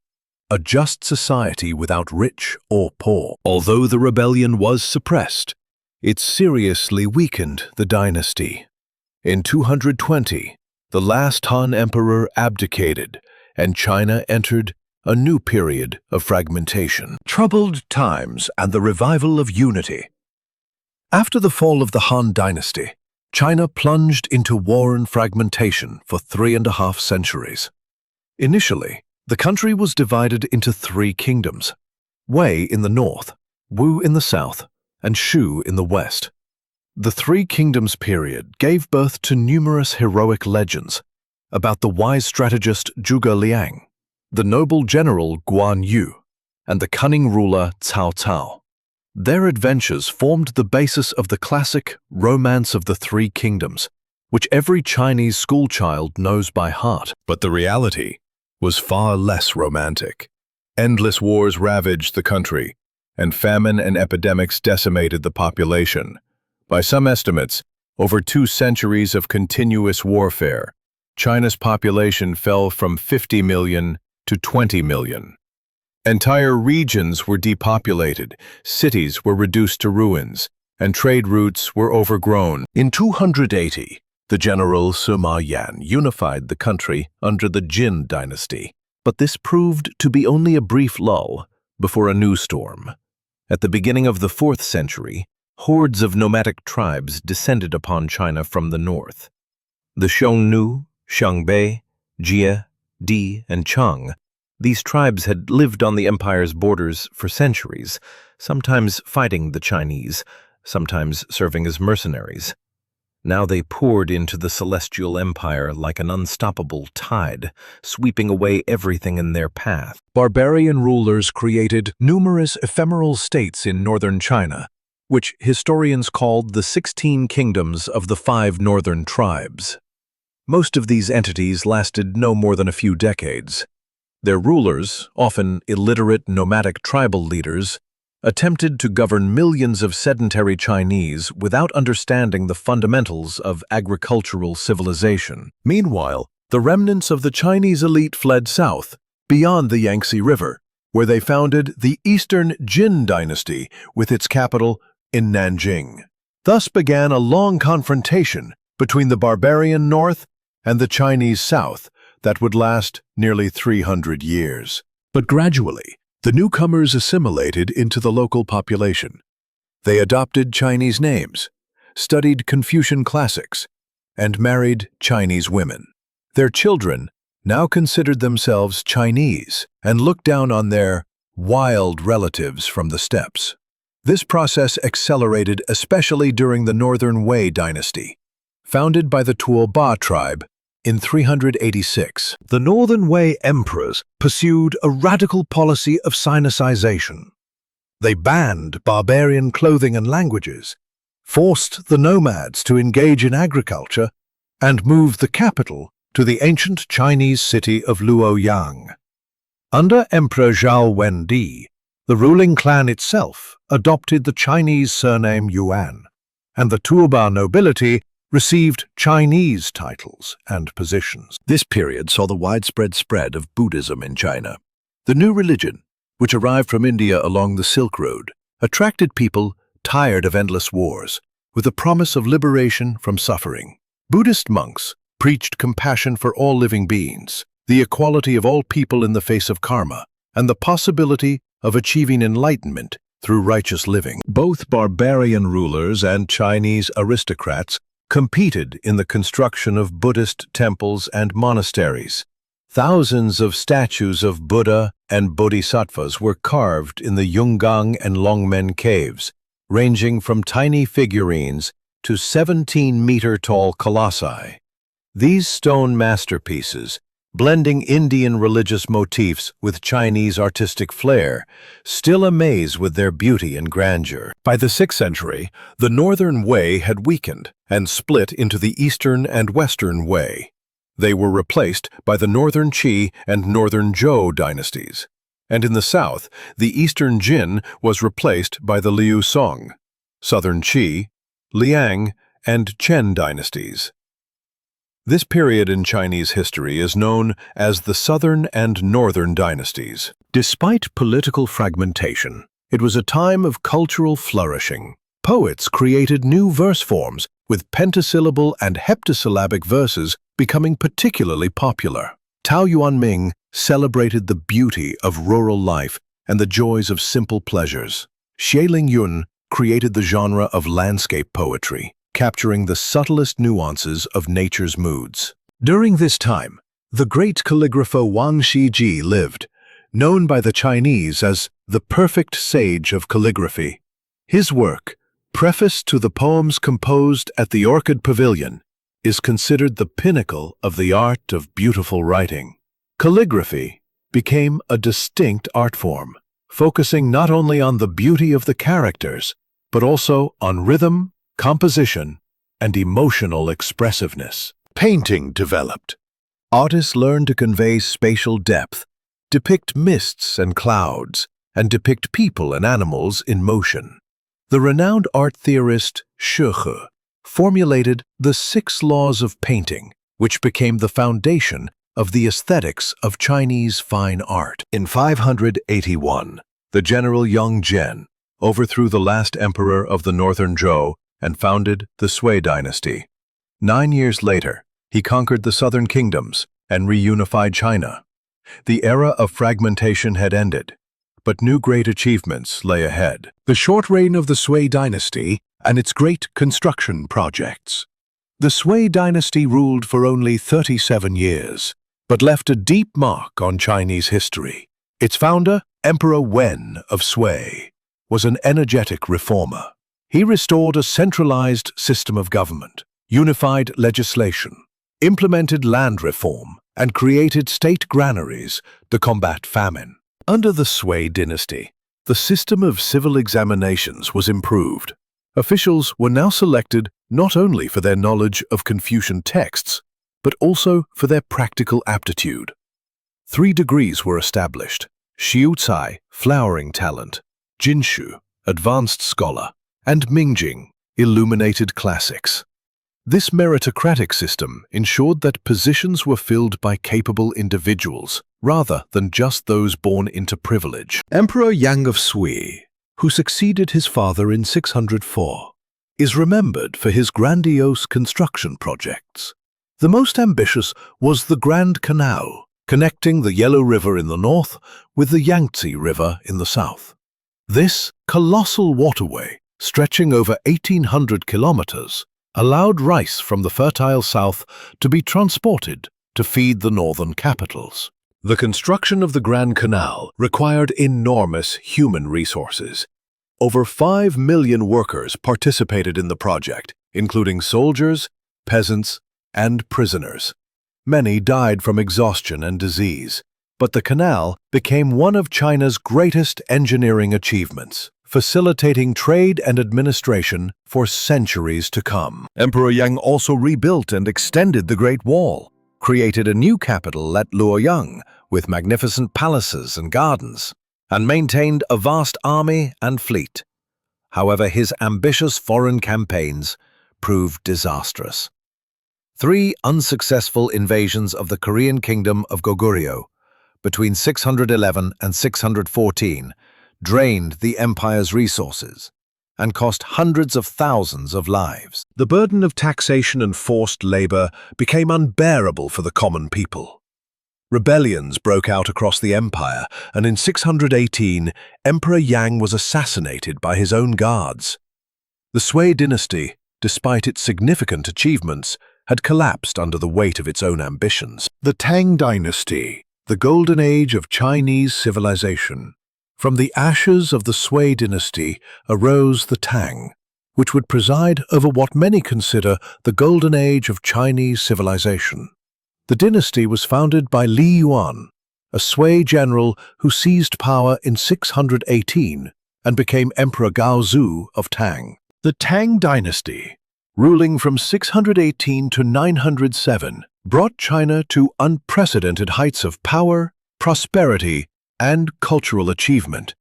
a just society without rich or poor. Although the rebellion was suppressed, it seriously weakened the dynasty. In 220, the last Han emperor abdicated, and China entered a new period of fragmentation. Troubled times and the revival of unity. After the fall of the Han dynasty, China plunged into war and fragmentation for 3.5 centuries. Initially, the country was divided into 3 kingdoms: Wei in the north, Wu in the south, and Shu in the west. The 3 kingdoms period gave birth to numerous heroic legends about the wise strategist Zhuge Liang, the noble general Guan Yu, and the cunning ruler Cao Cao. Their adventures formed the basis of the classic Romance of the 3 Kingdoms, which every Chinese schoolchild knows by heart. But the reality was far less romantic. Endless wars ravaged the country, and famine and epidemics decimated the population. By some estimates, over 2 centuries of continuous warfare, China's population fell from 50 million to 20 million. Entire regions were depopulated, cities were reduced to ruins, and trade routes were overgrown. In 280, the general Sima Yan unified the country under the Jin dynasty, but this proved to be only a brief lull before a new storm. At the beginning of the 4th century, hordes of nomadic tribes descended upon China from the north. The Xiongnu, Xiangbei, Jie, Di, and Chang. These tribes had lived on the empire's borders for centuries, sometimes fighting the Chinese, sometimes serving as mercenaries. Now they poured into the celestial empire like an unstoppable tide, sweeping away everything in their path. Barbarian rulers created numerous ephemeral states in northern China, which historians called the 16 kingdoms of the 5 northern tribes. Most of these entities lasted no more than a few decades. Their rulers, often illiterate nomadic tribal leaders, attempted to govern millions of sedentary Chinese without understanding the fundamentals of agricultural civilization. Meanwhile, the remnants of the Chinese elite fled south, beyond the Yangtze River, where they founded the Eastern Jin dynasty with its capital in Nanjing. Thus began a long confrontation between the barbarian north and the Chinese south that would last nearly 300 years. But gradually, the newcomers assimilated into the local population. They adopted Chinese names, studied Confucian classics, and married Chinese women. Their children now considered themselves Chinese and looked down on their wild relatives from the steppes. This process accelerated especially during the Northern Wei dynasty, founded by the Tuoba tribe in 386. The Northern Wei emperors pursued a radical policy of Sinicization. They banned barbarian clothing and languages, forced the nomads to engage in agriculture, and moved the capital to the ancient Chinese city of Luoyang. Under Emperor Zhao Wendi, the ruling clan itself adopted the Chinese surname Yuan, and the Tuoba nobility received Chinese titles and positions. This period saw the widespread spread of Buddhism in China. The new religion, which arrived from India along the Silk Road, attracted people tired of endless wars, with a promise of liberation from suffering. Buddhist monks, preached compassion for all living beings, the equality of all people in the face of karma, and the possibility of achieving enlightenment through righteous living. Both barbarian rulers and Chinese aristocrats competed in the construction of Buddhist temples and monasteries. Thousands of statues of Buddha and Bodhisattvas were carved in the Yungang and Longmen caves, ranging from tiny figurines to 17-meter-tall colossi. These stone masterpieces, blending Indian religious motifs with Chinese artistic flair, still amaze with their beauty and grandeur. By the 6th century, the Northern Wei had weakened and split into the Eastern and Western Wei. They were replaced by the Northern Qi and Northern Zhou dynasties. And in the south, the Eastern Jin was replaced by the Liu Song, Southern Qi, Liang, and Chen dynasties. This period in Chinese history is known as the Southern and Northern dynasties. Despite political fragmentation, it was a time of cultural flourishing. Poets created new verse forms, with pentasyllable and heptasyllabic verses becoming particularly popular. Tao Yuanming celebrated the beauty of rural life and the joys of simple pleasures. Xie Lingyun created the genre of landscape poetry, capturing the subtlest nuances of nature's moods. During this time, the great calligrapher Wang Shiji lived, known by the Chinese as the perfect sage of calligraphy. His work, Preface to the Poems Composed at the Orchid Pavilion, is considered the pinnacle of the art of beautiful writing. Calligraphy became a distinct art form, focusing not only on the beauty of the characters, but also on rhythm, composition, and emotional expressiveness. Painting developed. Artists learned to convey spatial depth, depict mists and clouds, and depict people and animals in motion. The renowned art theorist Shi He formulated the 6 laws of painting, which became the foundation of the aesthetics of Chinese fine art. In 581, the general Yang Zhen overthrew the last emperor of the Northern Zhou and founded the Sui dynasty. 9 years later, he conquered the southern kingdoms and reunified China. The era of fragmentation had ended, but new great achievements lay ahead. The short reign of the Sui dynasty and its great construction projects. The Sui dynasty ruled for only 37 years, but left a deep mark on Chinese history. Its founder, Emperor Wen of Sui, was an energetic reformer. He restored a centralized system of government, unified legislation, implemented land reform, and created state granaries to combat famine. Under the Sui dynasty, the system of civil examinations was improved. Officials were now selected not only for their knowledge of Confucian texts, but also for their practical aptitude. 3 degrees were established: Xiucai, flowering talent; Jinshu, advanced scholar; and Mingjing, illuminated classics. This meritocratic system ensured that positions were filled by capable individuals, rather than just those born into privilege. Emperor Yang of Sui, who succeeded his father in 604, is remembered for his grandiose construction projects. The most ambitious was the Grand Canal, connecting the Yellow River in the north with the Yangtze River in the south. This colossal waterway, stretching over 1,800 kilometers, allowed rice from the fertile south to be transported to feed the northern capitals. The construction of the Grand Canal required enormous human resources. Over 5 million workers participated in the project, including soldiers, peasants, and prisoners. Many died from exhaustion and disease, but the canal became one of China's greatest engineering achievements, facilitating trade and administration for centuries to come. Emperor Yang also rebuilt and extended the Great Wall, created a new capital at Luoyang with magnificent palaces and gardens, and maintained a vast army and fleet. However, his ambitious foreign campaigns proved disastrous. 3 unsuccessful invasions of the Korean kingdom of Goguryeo between 611 and 614 drained the empire's resources, and cost hundreds of thousands of lives. The burden of taxation and forced labor became unbearable for the common people. Rebellions broke out across the empire, and in 618, Emperor Yang was assassinated by his own guards. The Sui dynasty, despite its significant achievements, had collapsed under the weight of its own ambitions. The Tang dynasty, the golden age of Chinese civilization. From the ashes of the Sui dynasty arose the Tang, which would preside over what many consider the golden age of Chinese civilization. The dynasty was founded by Li Yuan, a Sui general who seized power in 618 and became Emperor Gaozu of Tang. The Tang dynasty, ruling from 618 to 907, brought China to unprecedented heights of power, prosperity, and cultural achievement.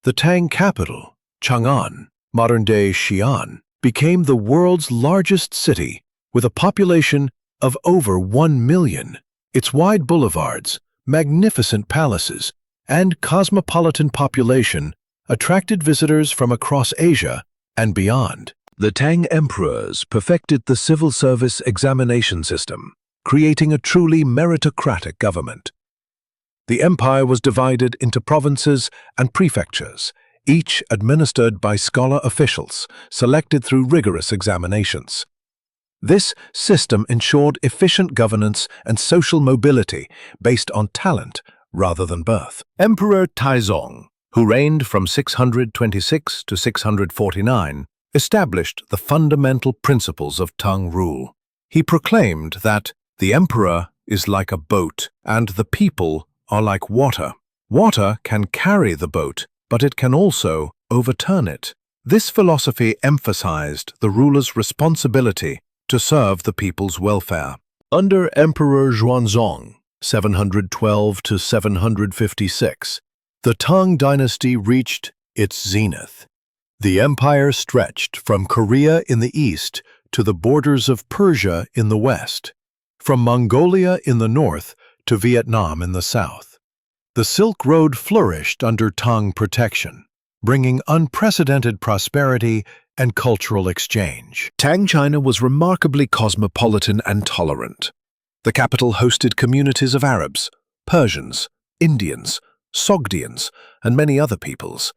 The Tang capital, Chang'an, modern-day Xi'an, became the world's largest city with a population of over 1 million. Its wide boulevards, magnificent palaces, and cosmopolitan population attracted visitors from across Asia and beyond. The Tang emperors perfected the civil service examination system, creating a truly meritocratic government. The empire was divided into provinces and prefectures, each administered by scholar officials, selected through rigorous examinations. This system ensured efficient governance and social mobility based on talent rather than birth. Emperor Taizong, who reigned from 626 to 649, established the fundamental principles of Tang rule. He proclaimed that the emperor is like a boat and the people are like water. Water can carry the boat, but it can also overturn it. This philosophy emphasized the ruler's responsibility to serve the people's welfare. Under Emperor Xuanzong, 712 to 756, the Tang dynasty reached its zenith. The empire stretched from Korea in the east to the borders of Persia in the west, from Mongolia in the north to Vietnam in the south. The Silk Road flourished under Tang protection, bringing unprecedented prosperity and cultural exchange. Tang China was remarkably cosmopolitan and tolerant. The capital hosted communities of Arabs, Persians, Indians, Sogdians, and many other peoples.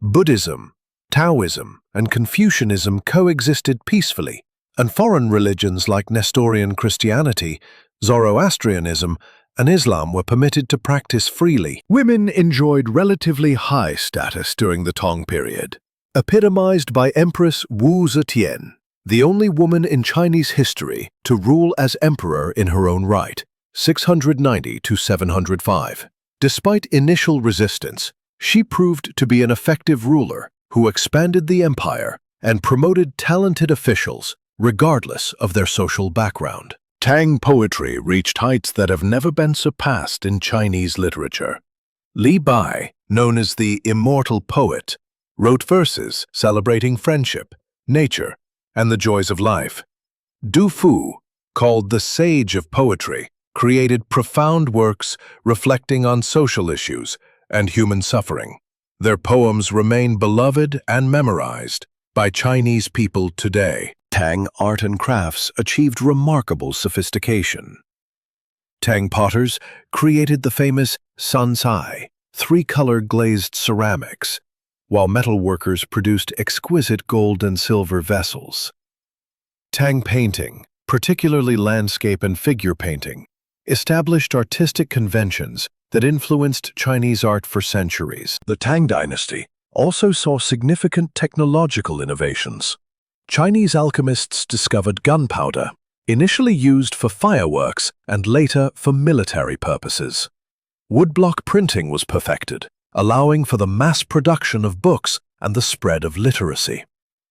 Buddhism, Taoism, and Confucianism coexisted peacefully, and foreign religions like Nestorian Christianity, Zoroastrianism, and Islam were permitted to practice freely. Women enjoyed relatively high status during the Tang period, epitomized by Empress Wu Zetian, the only woman in Chinese history to rule as emperor in her own right, 690 to 705. Despite initial resistance, she proved to be an effective ruler who expanded the empire and promoted talented officials regardless of their social background. Tang poetry reached heights that have never been surpassed in Chinese literature. Li Bai, known as the immortal poet, wrote verses celebrating friendship, nature, and the joys of life. Du Fu, called the sage of poetry, created profound works reflecting on social issues and human suffering. Their poems remain beloved and memorized by Chinese people today. Tang art and crafts achieved remarkable sophistication. Tang potters created the famous sansai, three-color glazed ceramics, while metal workers produced exquisite gold and silver vessels. Tang painting, particularly landscape and figure painting, established artistic conventions that influenced Chinese art for centuries. The Tang dynasty also saw significant technological innovations. Chinese alchemists discovered gunpowder, initially used for fireworks and later for military purposes. Woodblock printing was perfected, allowing for the mass production of books and the spread of literacy.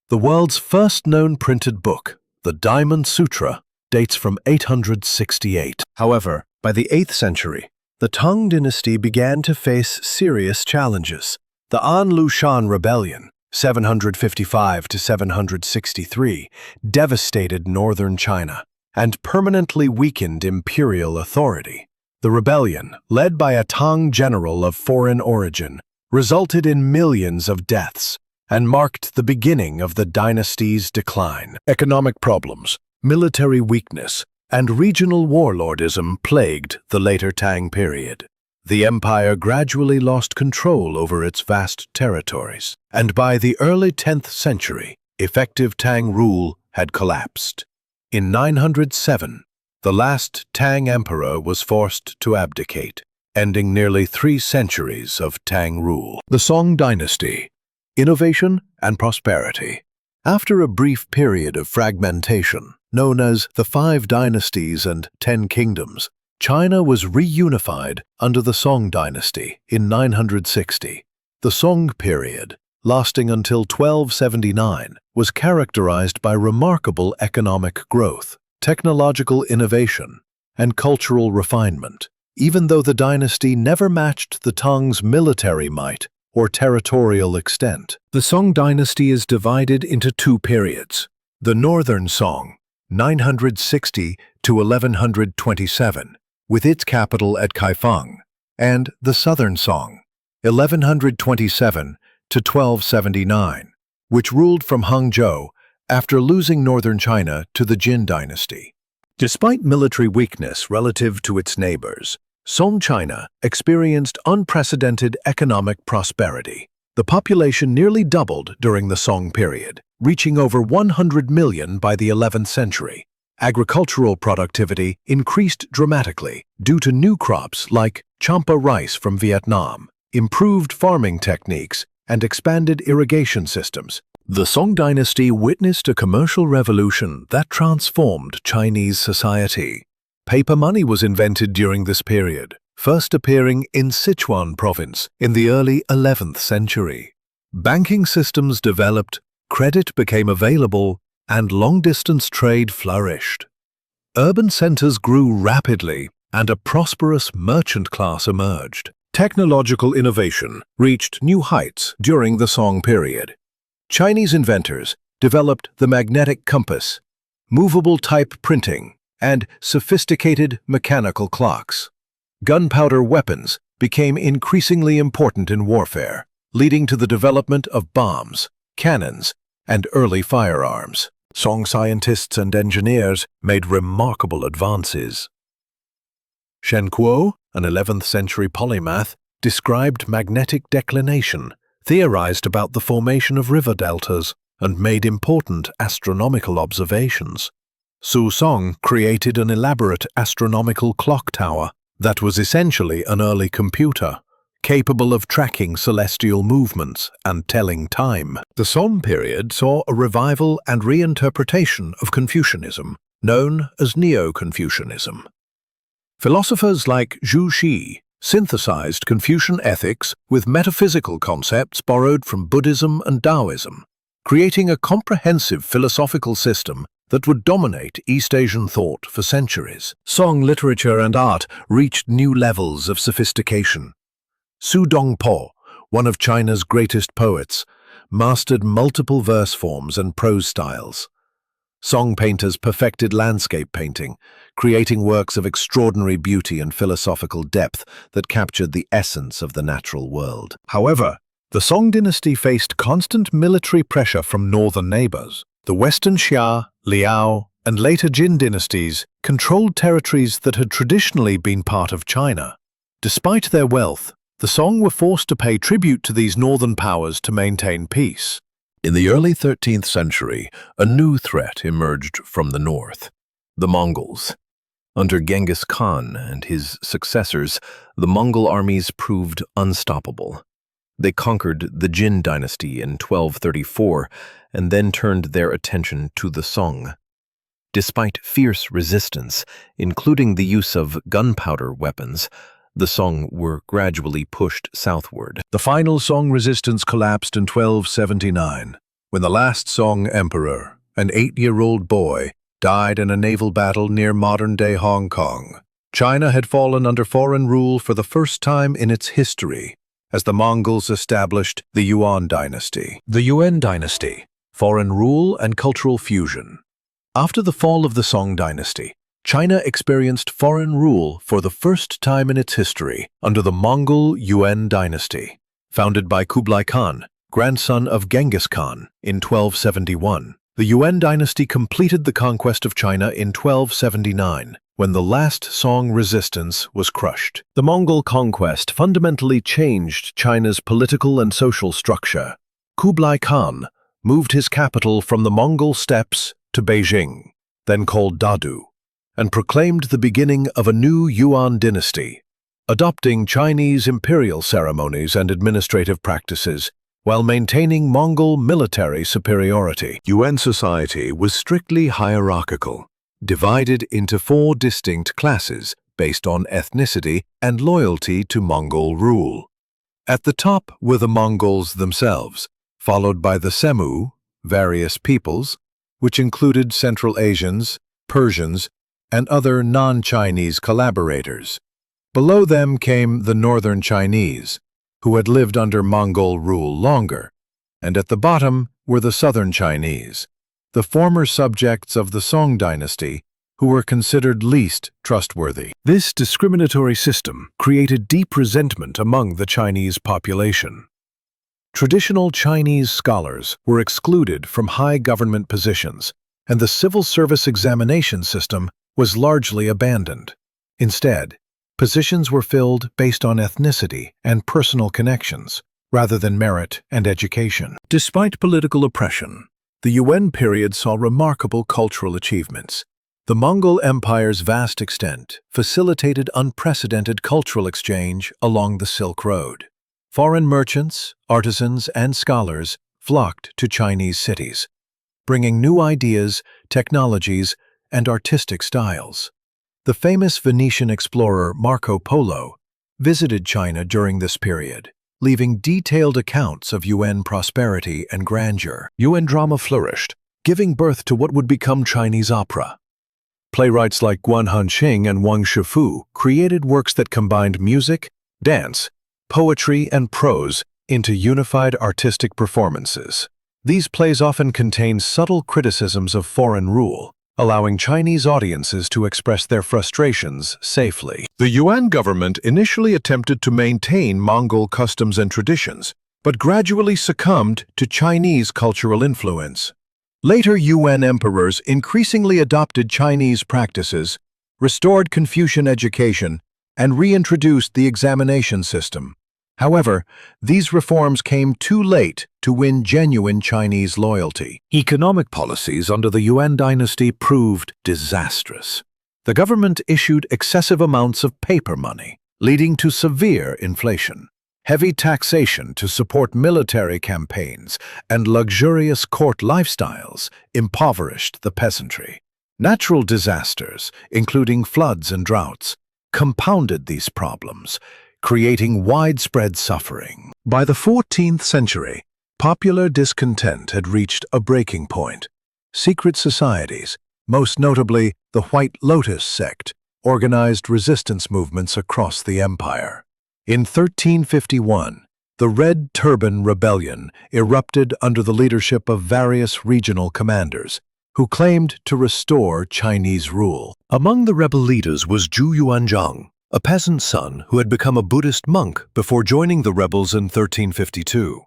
The world's first known printed book, the Diamond Sutra, dates from 868. However, by the 8th century, the Tang dynasty began to face serious challenges. The An Lushan Rebellion, 755 to 763, devastated northern China and permanently weakened imperial authority. The rebellion, led by a Tang general of foreign origin, resulted in millions of deaths, and marked the beginning of the dynasty's decline. Economic problems, military weakness, and regional warlordism plagued the later Tang period. The empire gradually lost control over its vast territories, and by the early 10th century, effective Tang rule had collapsed. In 907, the last Tang emperor was forced to abdicate, ending nearly 3 centuries of Tang rule. The Song dynasty, innovation and prosperity. After a brief period of fragmentation, known as the 5 dynasties and 10 kingdoms, China was reunified under the Song dynasty in 960. The Song period, lasting until 1279, was characterized by remarkable economic growth, technological innovation, and cultural refinement, even though the dynasty never matched the Tang's military might or territorial extent. The Song dynasty is divided into 2 periods. The Northern Song, 960 to 1127, with its capital at Kaifeng, and the Southern Song, 1127 to 1279, which ruled from Hangzhou after losing northern China to the Jin dynasty. Despite military weakness relative to its neighbors, Song China experienced unprecedented economic prosperity. The population nearly doubled during the Song period, reaching over 100 million by the 11th century. Agricultural productivity increased dramatically due to new crops like champa rice from Vietnam, improved farming techniques, and expanded irrigation systems. The Song dynasty witnessed a commercial revolution that transformed Chinese society. Paper money was invented during this period, first appearing in Sichuan province in the early 11th century. Banking systems developed, credit became available, and long-distance trade flourished. Urban centers grew rapidly, and a prosperous merchant class emerged. Technological innovation reached new heights during the Song period. Chinese inventors developed the magnetic compass, movable type printing, and sophisticated mechanical clocks. Gunpowder weapons became increasingly important in warfare, leading to the development of bombs, cannons, and early firearms. Song scientists and engineers made remarkable advances. Shen Kuo, an 11th century polymath, described magnetic declination, theorized about the formation of river deltas, and made important astronomical observations. Su Song created an elaborate astronomical clock tower that was essentially an early computer, capable of tracking celestial movements and telling time. The Song period saw a revival and reinterpretation of Confucianism, known as Neo-Confucianism. Philosophers like Zhu Xi synthesized Confucian ethics with metaphysical concepts borrowed from Buddhism and Taoism, creating a comprehensive philosophical system that would dominate East Asian thought for centuries. Song literature and art reached new levels of sophistication. Su Dongpo, one of China's greatest poets, mastered multiple verse forms and prose styles. Song painters perfected landscape painting, creating works of extraordinary beauty and philosophical depth that captured the essence of the natural world. However, the Song dynasty faced constant military pressure from northern neighbors. The Western Xia, Liao, and later Jin dynasties controlled territories that had traditionally been part of China. Despite their wealth, the Song were forced to pay tribute to these northern powers to maintain peace. In the early 13th century, a new threat emerged from the north: the Mongols. Under Genghis Khan and his successors, the Mongol armies proved unstoppable. They conquered the Jin dynasty in 1234 and then turned their attention to the Song. Despite fierce resistance, including the use of gunpowder weapons, the Song were gradually pushed southward. The final Song resistance collapsed in 1279, when the last Song emperor, an 8-year-old boy, died in a naval battle near modern-day Hong Kong. China had fallen under foreign rule for the first time in its history, as the Mongols established the Yuan dynasty. The Yuan dynasty, foreign rule and cultural fusion. After the fall of the Song dynasty, China experienced foreign rule for the first time in its history under the Mongol Yuan dynasty, founded by Kublai Khan grandson of Genghis Khan, in 1271. The Yuan dynasty completed the conquest of China in 1279, when the last Song resistance was crushed. The Mongol conquest fundamentally changed China's political and social structure. Kublai Khan moved his capital from the Mongol steppes to Beijing, then called Dadu, and proclaimed the beginning of a new Yuan dynasty, adopting Chinese imperial ceremonies and administrative practices while maintaining Mongol military superiority. Yuan society was strictly hierarchical, divided into 4 distinct classes based on ethnicity and loyalty to Mongol rule. At the top were the Mongols themselves, followed by the Semu, various peoples, which included Central Asians, Persians, and other non-Chinese collaborators. Below them came the Northern Chinese, who had lived under Mongol rule longer, and at the bottom were the Southern Chinese, the former subjects of the Song dynasty, who were considered least trustworthy. This discriminatory system created deep resentment among the Chinese population. Traditional Chinese scholars were excluded from high government positions, and the civil service examination system was largely abandoned. Instead, positions were filled based on ethnicity and personal connections, rather than merit and education. Despite political oppression, the Yuan period saw remarkable cultural achievements. The Mongol Empire's vast extent facilitated unprecedented cultural exchange along the Silk Road. Foreign merchants, artisans, and scholars flocked to Chinese cities, bringing new ideas, technologies, and artistic styles. The famous Venetian explorer Marco Polo visited China during this period, leaving detailed accounts of Yuan prosperity and grandeur. Yuan drama flourished, giving birth to what would become Chinese opera. Playwrights like Guan Hanqing and Wang Shifu created works that combined music, dance, poetry, and prose into unified artistic performances. These plays often contain subtle criticisms of foreign rule, allowing Chinese audiences to express their frustrations safely. The Yuan government initially attempted to maintain Mongol customs and traditions, but gradually succumbed to Chinese cultural influence. Later Yuan emperors increasingly adopted Chinese practices, restored Confucian education, and reintroduced the examination system. However, these reforms came too late to win genuine Chinese loyalty. Economic policies under the Yuan dynasty proved disastrous. The government issued excessive amounts of paper money, leading to severe inflation. Heavy taxation to support military campaigns and luxurious court lifestyles impoverished the peasantry. Natural disasters, including floods and droughts, compounded these problems, creating widespread suffering. By the 14th century, popular discontent had reached a breaking point. Secret societies, most notably the White Lotus sect, organized resistance movements across the empire. In 1351, the Red Turban Rebellion erupted under the leadership of various regional commanders, who claimed to restore Chinese rule. Among the rebel leaders was Zhu Yuanzhang, a peasant son who had become a Buddhist monk before joining the rebels in 1352.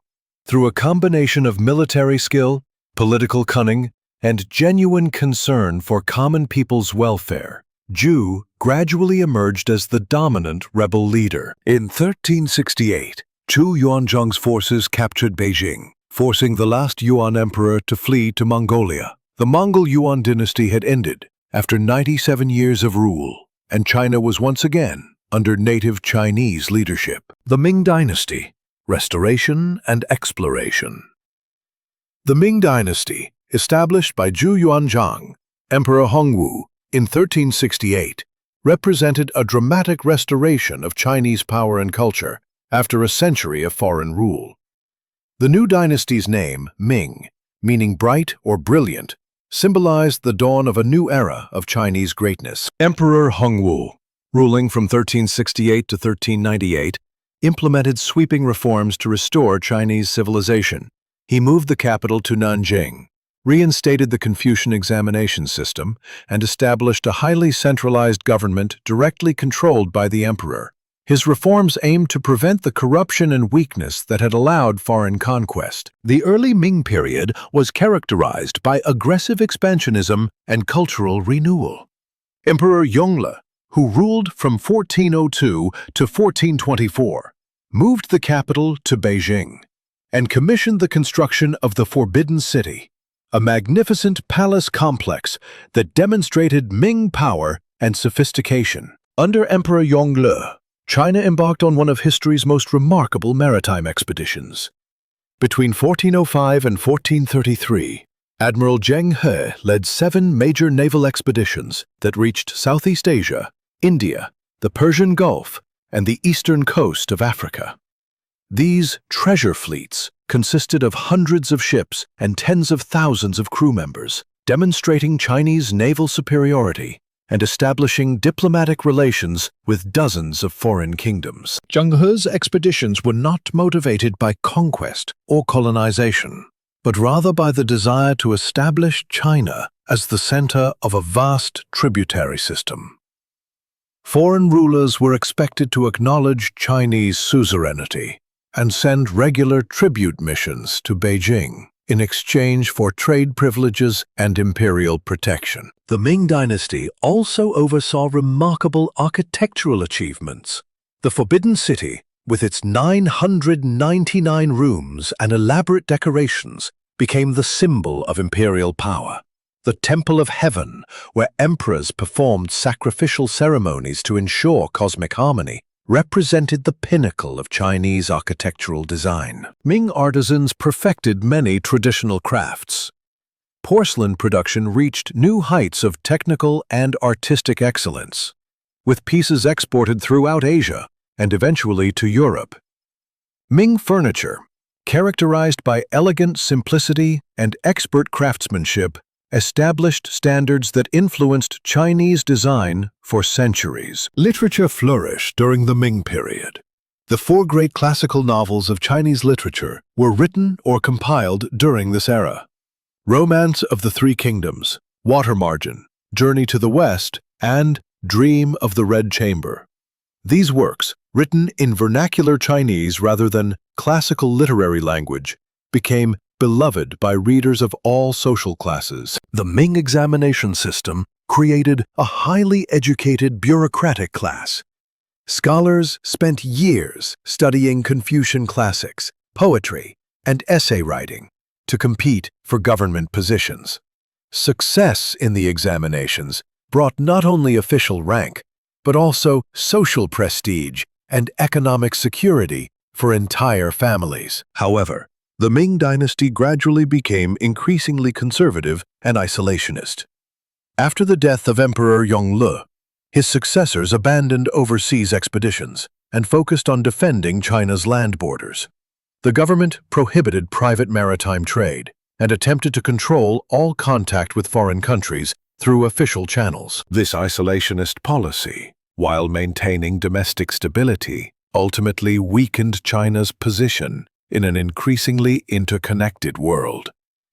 Through a combination of military skill, political cunning, and genuine concern for common people's welfare, Zhu gradually emerged as the dominant rebel leader. In 1368, Zhu Yuanzhang's forces captured Beijing, forcing the last Yuan emperor to flee to Mongolia. The Mongol Yuan dynasty had ended after 97 years of rule, and China was once again under native Chinese leadership. The Ming Dynasty, Restoration and Exploration. The Ming Dynasty, established by Zhu Yuanzhang, Emperor Hongwu, in 1368, represented a dramatic restoration of Chinese power and culture after a century of foreign rule. The new dynasty's name, Ming, meaning bright or brilliant, symbolized the dawn of a new era of Chinese greatness. Emperor Hongwu, ruling from 1368 to 1398, implemented sweeping reforms to restore Chinese civilization. He moved the capital to Nanjing, reinstated the Confucian examination system, and established a highly centralized government directly controlled by the emperor. His reforms aimed to prevent the corruption and weakness that had allowed foreign conquest. The early Ming period was characterized by aggressive expansionism and cultural renewal. Emperor Yongle, who ruled from 1402 to 1424, moved the capital to Beijing and commissioned the construction of the Forbidden City, a magnificent palace complex that demonstrated Ming power and sophistication. Under Emperor Yongle, China embarked on one of history's most remarkable maritime expeditions. Between 1405 and 1433, Admiral Genghis led 7 major naval expeditions that reached Southeast Asia, India, the Persian Gulf, and the eastern coast of Africa. These treasure fleets consisted of hundreds of ships and tens of thousands of crew members, demonstrating Chinese naval superiority and establishing diplomatic relations with dozens of foreign kingdoms. Zhenghe's expeditions were not motivated by conquest or colonization, but rather by the desire to establish China as the center of a vast tributary system. Foreign rulers were expected to acknowledge Chinese suzerainty and send regular tribute missions to Beijing in exchange for trade privileges and imperial protection. The Ming dynasty also oversaw remarkable architectural achievements. The Forbidden City, with its 999 rooms and elaborate decorations, became the symbol of imperial power. The Temple of Heaven, where emperors performed sacrificial ceremonies to ensure cosmic harmony, represented the pinnacle of Chinese architectural design. Ming artisans perfected many traditional crafts. Porcelain production reached new heights of technical and artistic excellence, with pieces exported throughout Asia and eventually to Europe. Ming furniture, characterized by elegant simplicity and expert craftsmanship, established standards that influenced Chinese design for centuries. Literature flourished during the Ming period. The 4 great classical novels of Chinese literature were written or compiled during this era. Romance of the Three Kingdoms, Water Margin, Journey to the West, and Dream of the Red Chamber. These works, written in vernacular Chinese rather than classical literary language, became beloved by readers of all social classes. The Ming examination system created a highly educated bureaucratic class. Scholars spent years studying Confucian classics, poetry, and essay writing to compete for government positions. Success in the examinations brought not only official rank, but also social prestige and economic security for entire families. However, the Ming dynasty gradually became increasingly conservative and isolationist. After the death of Emperor Yongle, his successors abandoned overseas expeditions and focused on defending China's land borders. The government prohibited private maritime trade and attempted to control all contact with foreign countries through official channels. This isolationist policy, while maintaining domestic stability, ultimately weakened China's position in an increasingly interconnected world.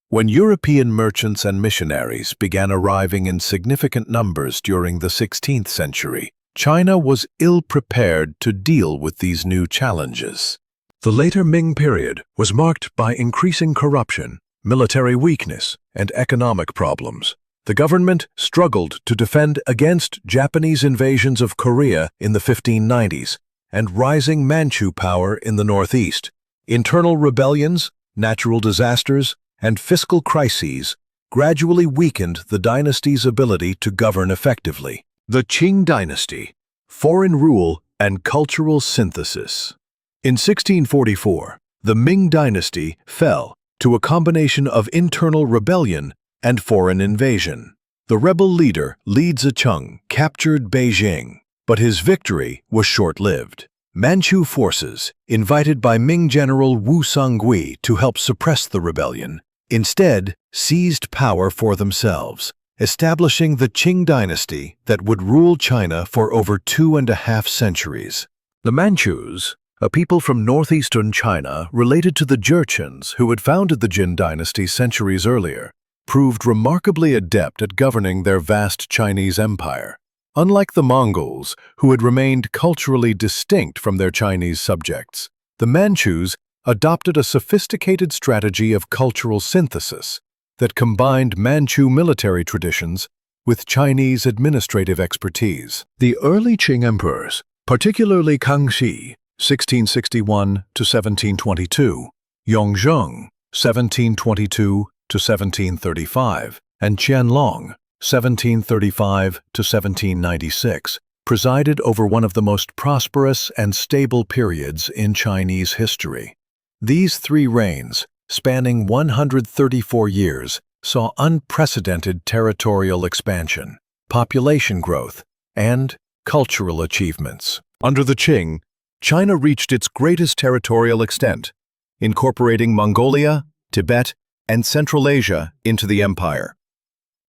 When European merchants and missionaries began arriving in significant numbers during the 16th century, China was ill-prepared to deal with these new challenges. The later Ming period was marked by increasing corruption, military weakness, and economic problems. The government struggled to defend against Japanese invasions of Korea in the 1590s and rising Manchu power in the northeast. Internal rebellions, natural disasters, and fiscal crises gradually weakened the dynasty's ability to govern effectively. The Qing dynasty, foreign rule and cultural synthesis. In 1644, the Ming dynasty fell to a combination of internal rebellion and foreign invasion. The rebel leader Li Zicheng captured Beijing, but his victory was short-lived. Manchu forces, invited by Ming general Wu Songui to help suppress the rebellion, instead seized power for themselves, establishing the Qing dynasty that would rule China for over 2.5 centuries. The Manchus, a people from northeastern China related to the Jurchens who had founded the Jin dynasty centuries earlier, proved remarkably adept at governing their vast Chinese empire. Unlike the Mongols, who had remained culturally distinct from their Chinese subjects, the Manchus adopted a sophisticated strategy of cultural synthesis that combined Manchu military traditions with Chinese administrative expertise. The early Qing emperors, particularly Kangxi, 1661 to 1722, Yongzheng, 1722 to 1735, and Qianlong, 1735 to 1796, presided over one of the most prosperous and stable periods in Chinese history. These three reigns, spanning 134 years, saw unprecedented territorial expansion, population growth, and cultural achievements. Under the Qing, China reached its greatest territorial extent, incorporating Mongolia, Tibet, and Central Asia into the empire.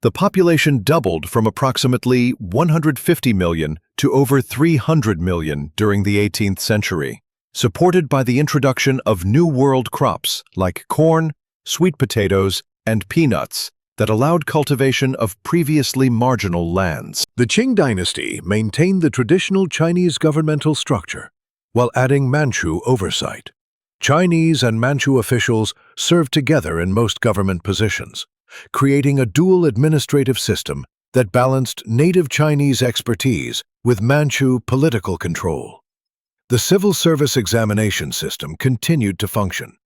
The population doubled from approximately 150 million to over 300 million during the 18th century, supported by the introduction of New World crops like corn, sweet potatoes, and peanuts that allowed cultivation of previously marginal lands. The Qing dynasty maintained the traditional Chinese governmental structure while adding Manchu oversight. Chinese and Manchu officials served together in most government positions, creating a dual administrative system that balanced native Chinese expertise with Manchu political control. The civil service examination system continued to function,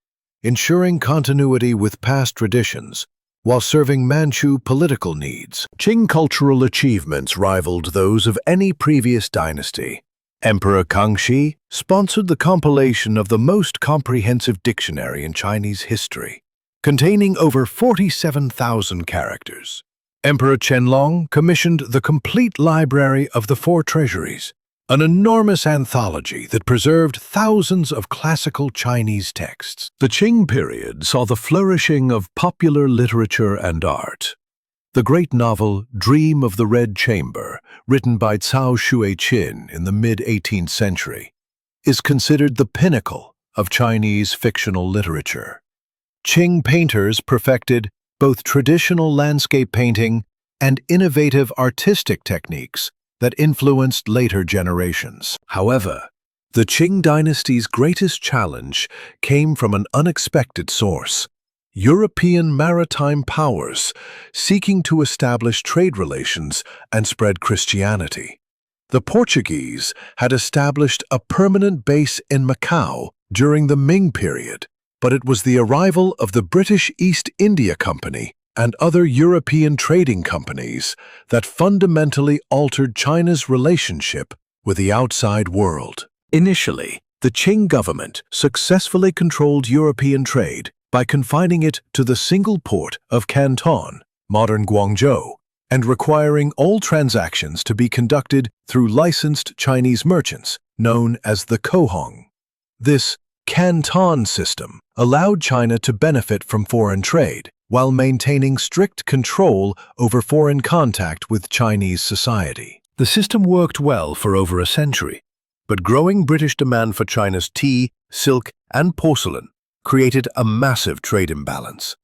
ensuring continuity with past traditions while serving Manchu political needs. Qing cultural achievements rivaled those of any previous dynasty. Emperor Kangxi sponsored the compilation of the most comprehensive dictionary in Chinese history, containing over 47,000 characters. Emperor Qianlong commissioned the complete library of the Four Treasuries, an enormous anthology that preserved thousands of classical Chinese texts. The Qing period saw the flourishing of popular literature and art. The great novel Dream of the Red Chamber, written by Cao Shuai-qin in the mid-18th century, is considered the pinnacle of Chinese fictional literature. Qing painters perfected both traditional landscape painting and innovative artistic techniques that influenced later generations. However, the Qing dynasty's greatest challenge came from an unexpected source: European maritime powers seeking to establish trade relations and spread Christianity. The Portuguese had established a permanent base in Macau during the Ming period, but it was the arrival of the British East India Company and other European trading companies that fundamentally altered China's relationship with the outside world. Initially, the Qing government successfully controlled European trade by confining it to the single port of Canton, modern Guangzhou, and requiring all transactions to be conducted through licensed Chinese merchants, known as the Cohong. This Canton system allowed China to benefit from foreign trade, while maintaining strict control over foreign contact with Chinese society. The system worked well for over a century, but growing British demand for China's tea, silk, and porcelain created a massive trade imbalance.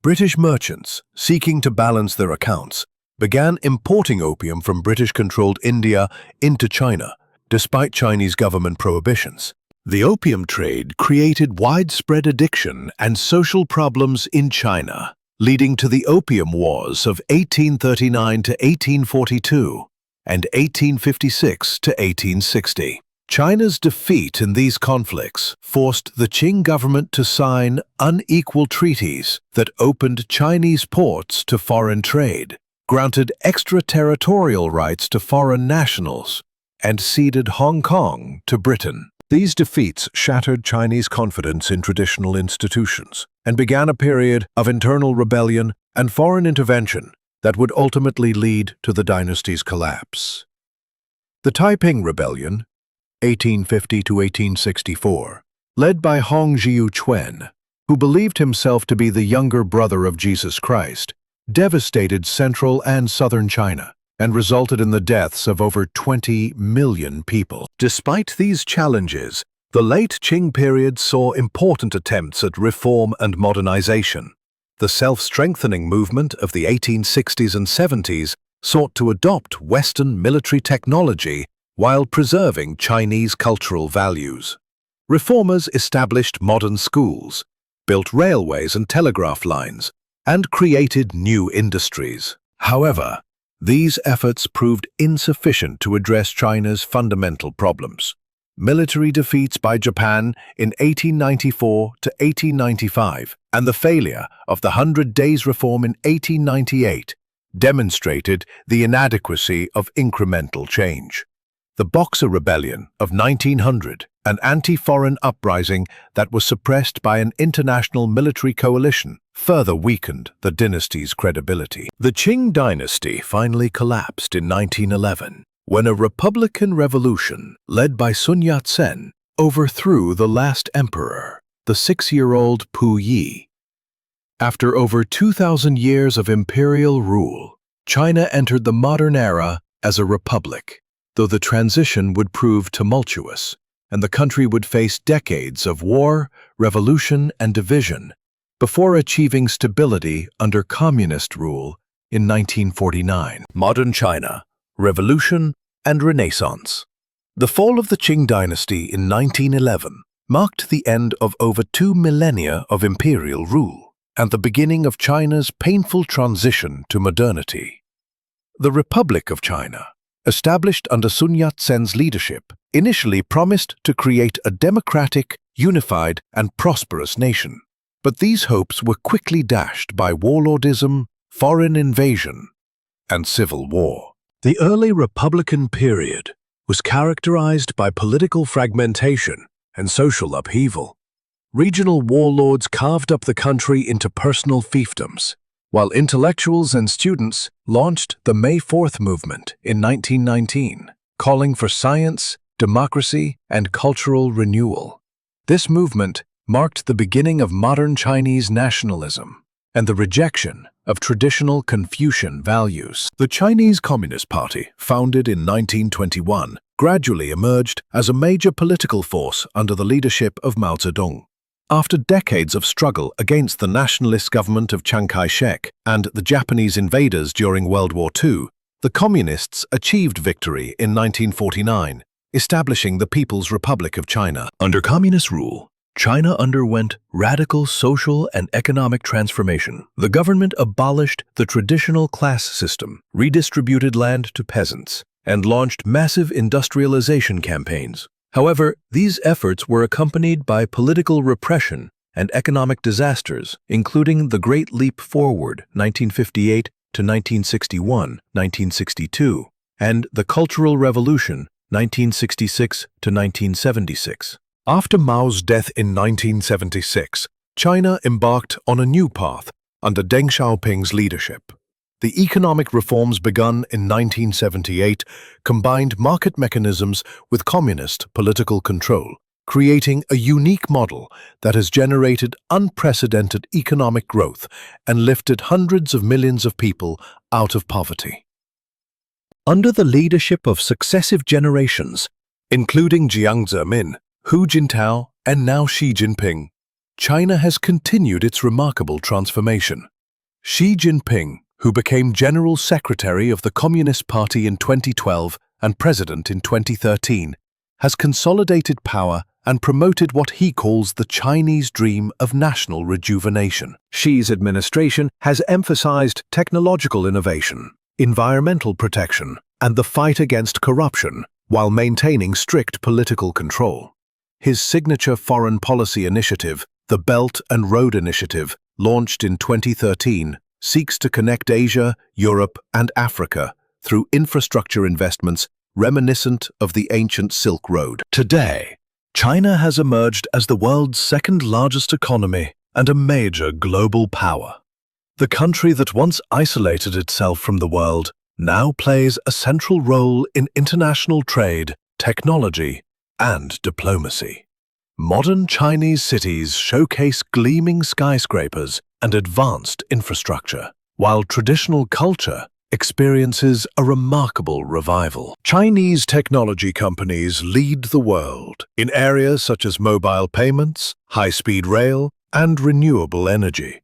British merchants, seeking to balance their accounts, began importing opium from British-controlled India into China, despite Chinese government prohibitions. The opium trade created widespread addiction and social problems in China, leading to the Opium Wars of 1839 to 1842 and 1856 to 1860. China's defeat in these conflicts forced the Qing government to sign unequal treaties that opened Chinese ports to foreign trade, granted extraterritorial rights to foreign nationals, and ceded Hong Kong to Britain. These defeats shattered Chinese confidence in traditional institutions and began a period of internal rebellion and foreign intervention that would ultimately lead to the dynasty's collapse. The Taiping Rebellion, 1850 to 1864, led by Hong Xiuquan, who believed himself to be the younger brother of Jesus Christ, devastated central and southern China and resulted in the deaths of over 20 million people. Despite these challenges, the late Qing period saw important attempts at reform and modernization. The self-strengthening movement of the 1860s and 70s sought to adopt Western military technology while preserving Chinese cultural values. Reformers established modern schools, built railways and telegraph lines, and created new industries. However, these efforts proved insufficient to address China's fundamental problems. Military defeats by Japan in 1894 to 1895 and the failure of the 100 Days Reform in 1898 demonstrated the inadequacy of incremental change. The Boxer Rebellion of 1900, an anti-foreign uprising that was suppressed by an international military coalition, further weakened the dynasty's credibility. The Qing dynasty finally collapsed in 1911, when a republican revolution led by Sun Yat-sen overthrew the last emperor, the 6-year-old Puyi. After over 2,000 years of imperial rule, China entered the modern era as a republic, though the transition would prove tumultuous, and the country would face decades of war, revolution, and division before achieving stability under communist rule in 1949. Modern China, Revolution and Renaissance. The fall of the Qing dynasty in 1911 marked the end of over 2 millennia of imperial rule and the beginning of China's painful transition to modernity. The Republic of China, established under Sun Yat-sen's leadership, initially promised to create a democratic, unified, and prosperous nation. But these hopes were quickly dashed by warlordism, foreign invasion, and civil war. The early Republican period was characterized by political fragmentation and social upheaval. Regional warlords carved up the country into personal fiefdoms, while intellectuals and students launched the May 4th movement in 1919, calling for science, democracy, and cultural renewal. This movement marked the beginning of modern Chinese nationalism and the rejection of traditional Confucian values. The Chinese Communist Party, founded in 1921, gradually emerged as a major political force under the leadership of Mao Zedong. After decades of struggle against the nationalist government of Chiang Kai-shek and the Japanese invaders during World War II, the Communists achieved victory in 1949, establishing the People's Republic of China. Under communist rule, China underwent radical social and economic transformation. The government abolished the traditional class system, redistributed land to peasants, and launched massive industrialization campaigns. However, these efforts were accompanied by political repression and economic disasters, including the Great Leap Forward 1958 to 1961, 1962, and the Cultural Revolution 1966 to 1976. After Mao's death in 1976, China embarked on a new path under Deng Xiaoping's leadership. The economic reforms begun in 1978 combined market mechanisms with communist political control, creating a unique model that has generated unprecedented economic growth and lifted hundreds of millions of people out of poverty. Under the leadership of successive generations, including Jiang Zemin, Hu Jintao, and now Xi Jinping, China has continued its remarkable transformation. Xi Jinping, who became General Secretary of the Communist Party in 2012 and President in 2013, has consolidated power and promoted what he calls the Chinese dream of national rejuvenation. Xi's administration has emphasized technological innovation, environmental protection, and the fight against corruption, while maintaining strict political control. His signature foreign policy initiative, the Belt and Road Initiative, launched in 2013, seeks to connect Asia, Europe, and Africa through infrastructure investments reminiscent of the ancient Silk Road. Today, China has emerged as the world's second-largest economy and a major global power. The country that once isolated itself from the world now plays a central role in international trade, technology, and diplomacy. Modern Chinese cities showcase gleaming skyscrapers and advanced infrastructure, while traditional culture experiences a remarkable revival. Chinese technology companies lead the world in areas such as mobile payments, high-speed rail, and renewable energy.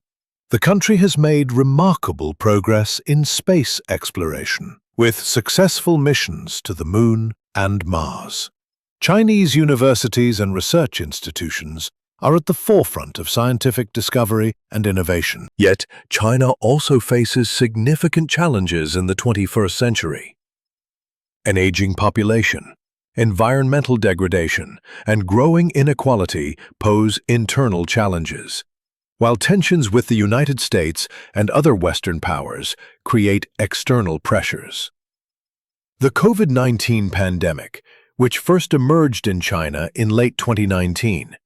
The country has made remarkable progress in space exploration, with successful missions to the Moon and Mars. Chinese universities and research institutions are at the forefront of scientific discovery and innovation. Yet, China also faces significant challenges in the 21st century. An aging population, environmental degradation, and growing inequality pose internal challenges, while tensions with the United States and other Western powers create external pressures. The COVID-19 pandemic, which first emerged in China in late 2019,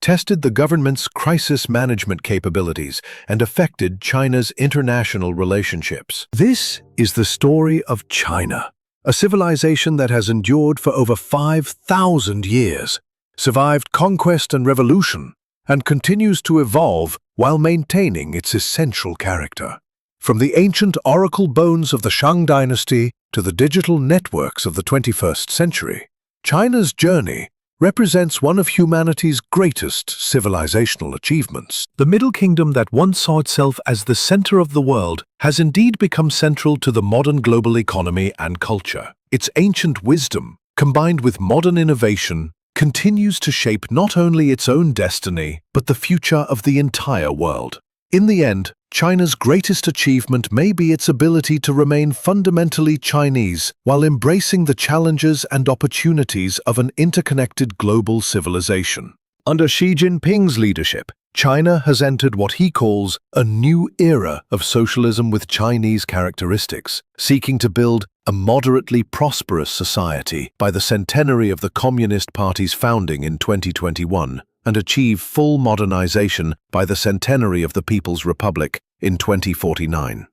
tested the government's crisis management capabilities and affected China's international relationships. This is the story of China, a civilization that has endured for over 5,000 years, survived conquest and revolution, and continues to evolve while maintaining its essential character. From the ancient oracle bones of the Shang dynasty to the digital networks of the 21st century, China's journey represents one of humanity's greatest civilizational achievements. The Middle Kingdom that once saw itself as the center of the world has indeed become central to the modern global economy and culture. Its ancient wisdom, combined with modern innovation, continues to shape not only its own destiny, but the future of the entire world. In the end, China's greatest achievement may be its ability to remain fundamentally Chinese while embracing the challenges and opportunities of an interconnected global civilization. Under Xi Jinping's leadership, China has entered what he calls a new era of socialism with Chinese characteristics, seeking to build a moderately prosperous society by the centenary of the Communist Party's founding in 2021 and achieve full modernization by the centenary of the People's Republic in 2049.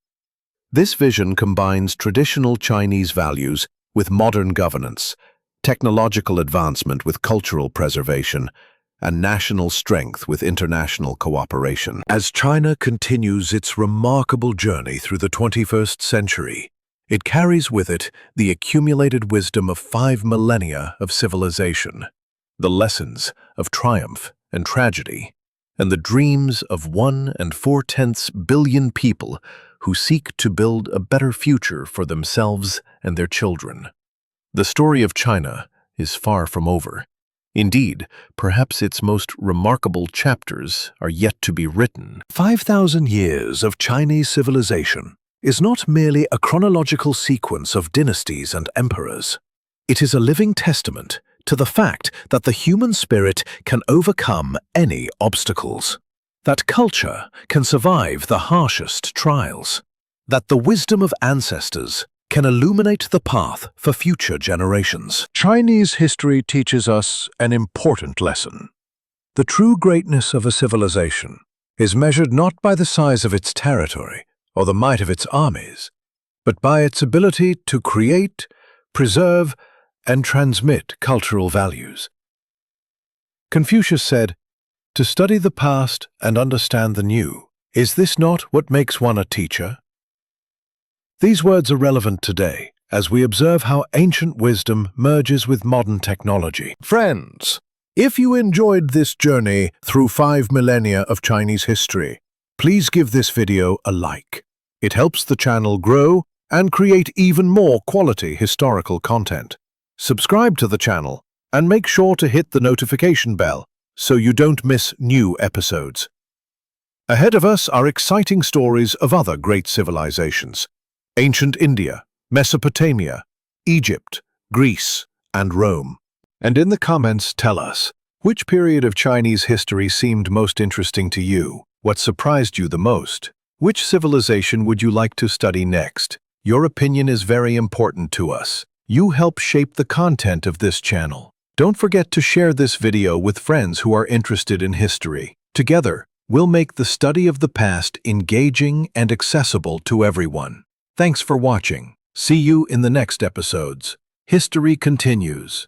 This vision combines traditional Chinese values with modern governance, technological advancement with cultural preservation, and national strength with international cooperation. As China continues its remarkable journey through the 21st century, it carries with it the accumulated wisdom of 5 millennia of civilization, the lessons of triumph and tragedy, and the dreams of 1 4/10 billion people who seek to build a better future for themselves and their children. The story of China is far from over. Indeed, perhaps its most remarkable chapters are yet to be written. 5,000 years of Chinese civilization is not merely a chronological sequence of dynasties and emperors. It is a living testament to the fact that the human spirit can overcome any obstacles, that culture can survive the harshest trials, that the wisdom of ancestors can illuminate the path for future generations. Chinese history teaches us an important lesson. The true greatness of a civilization is measured not by the size of its territory or the might of its armies, but by its ability to create, preserve, and transmit cultural values. Confucius said, "To study the past and understand the new, is this not what makes one a teacher?" These words are relevant today as we observe how ancient wisdom merges with modern technology. Friends, if you enjoyed this journey through 5 millennia of Chinese history, please give this video a like. It helps the channel grow and create even more quality historical content. Subscribe to the channel and make sure to hit the notification bell so you don't miss new episodes. Ahead of us are exciting stories of other great civilizations: ancient India, Mesopotamia, Egypt, Greece, and Rome. And in the comments, tell us, which period of Chinese history seemed most interesting to you? What surprised you the most? Which civilization would you like to study next? Your opinion is very important to us. You help shape the content of this channel. Don't forget to share this video with friends who are interested in history. Together, we'll make the study of the past engaging and accessible to everyone. Thanks for watching. See you in the next episodes. History continues.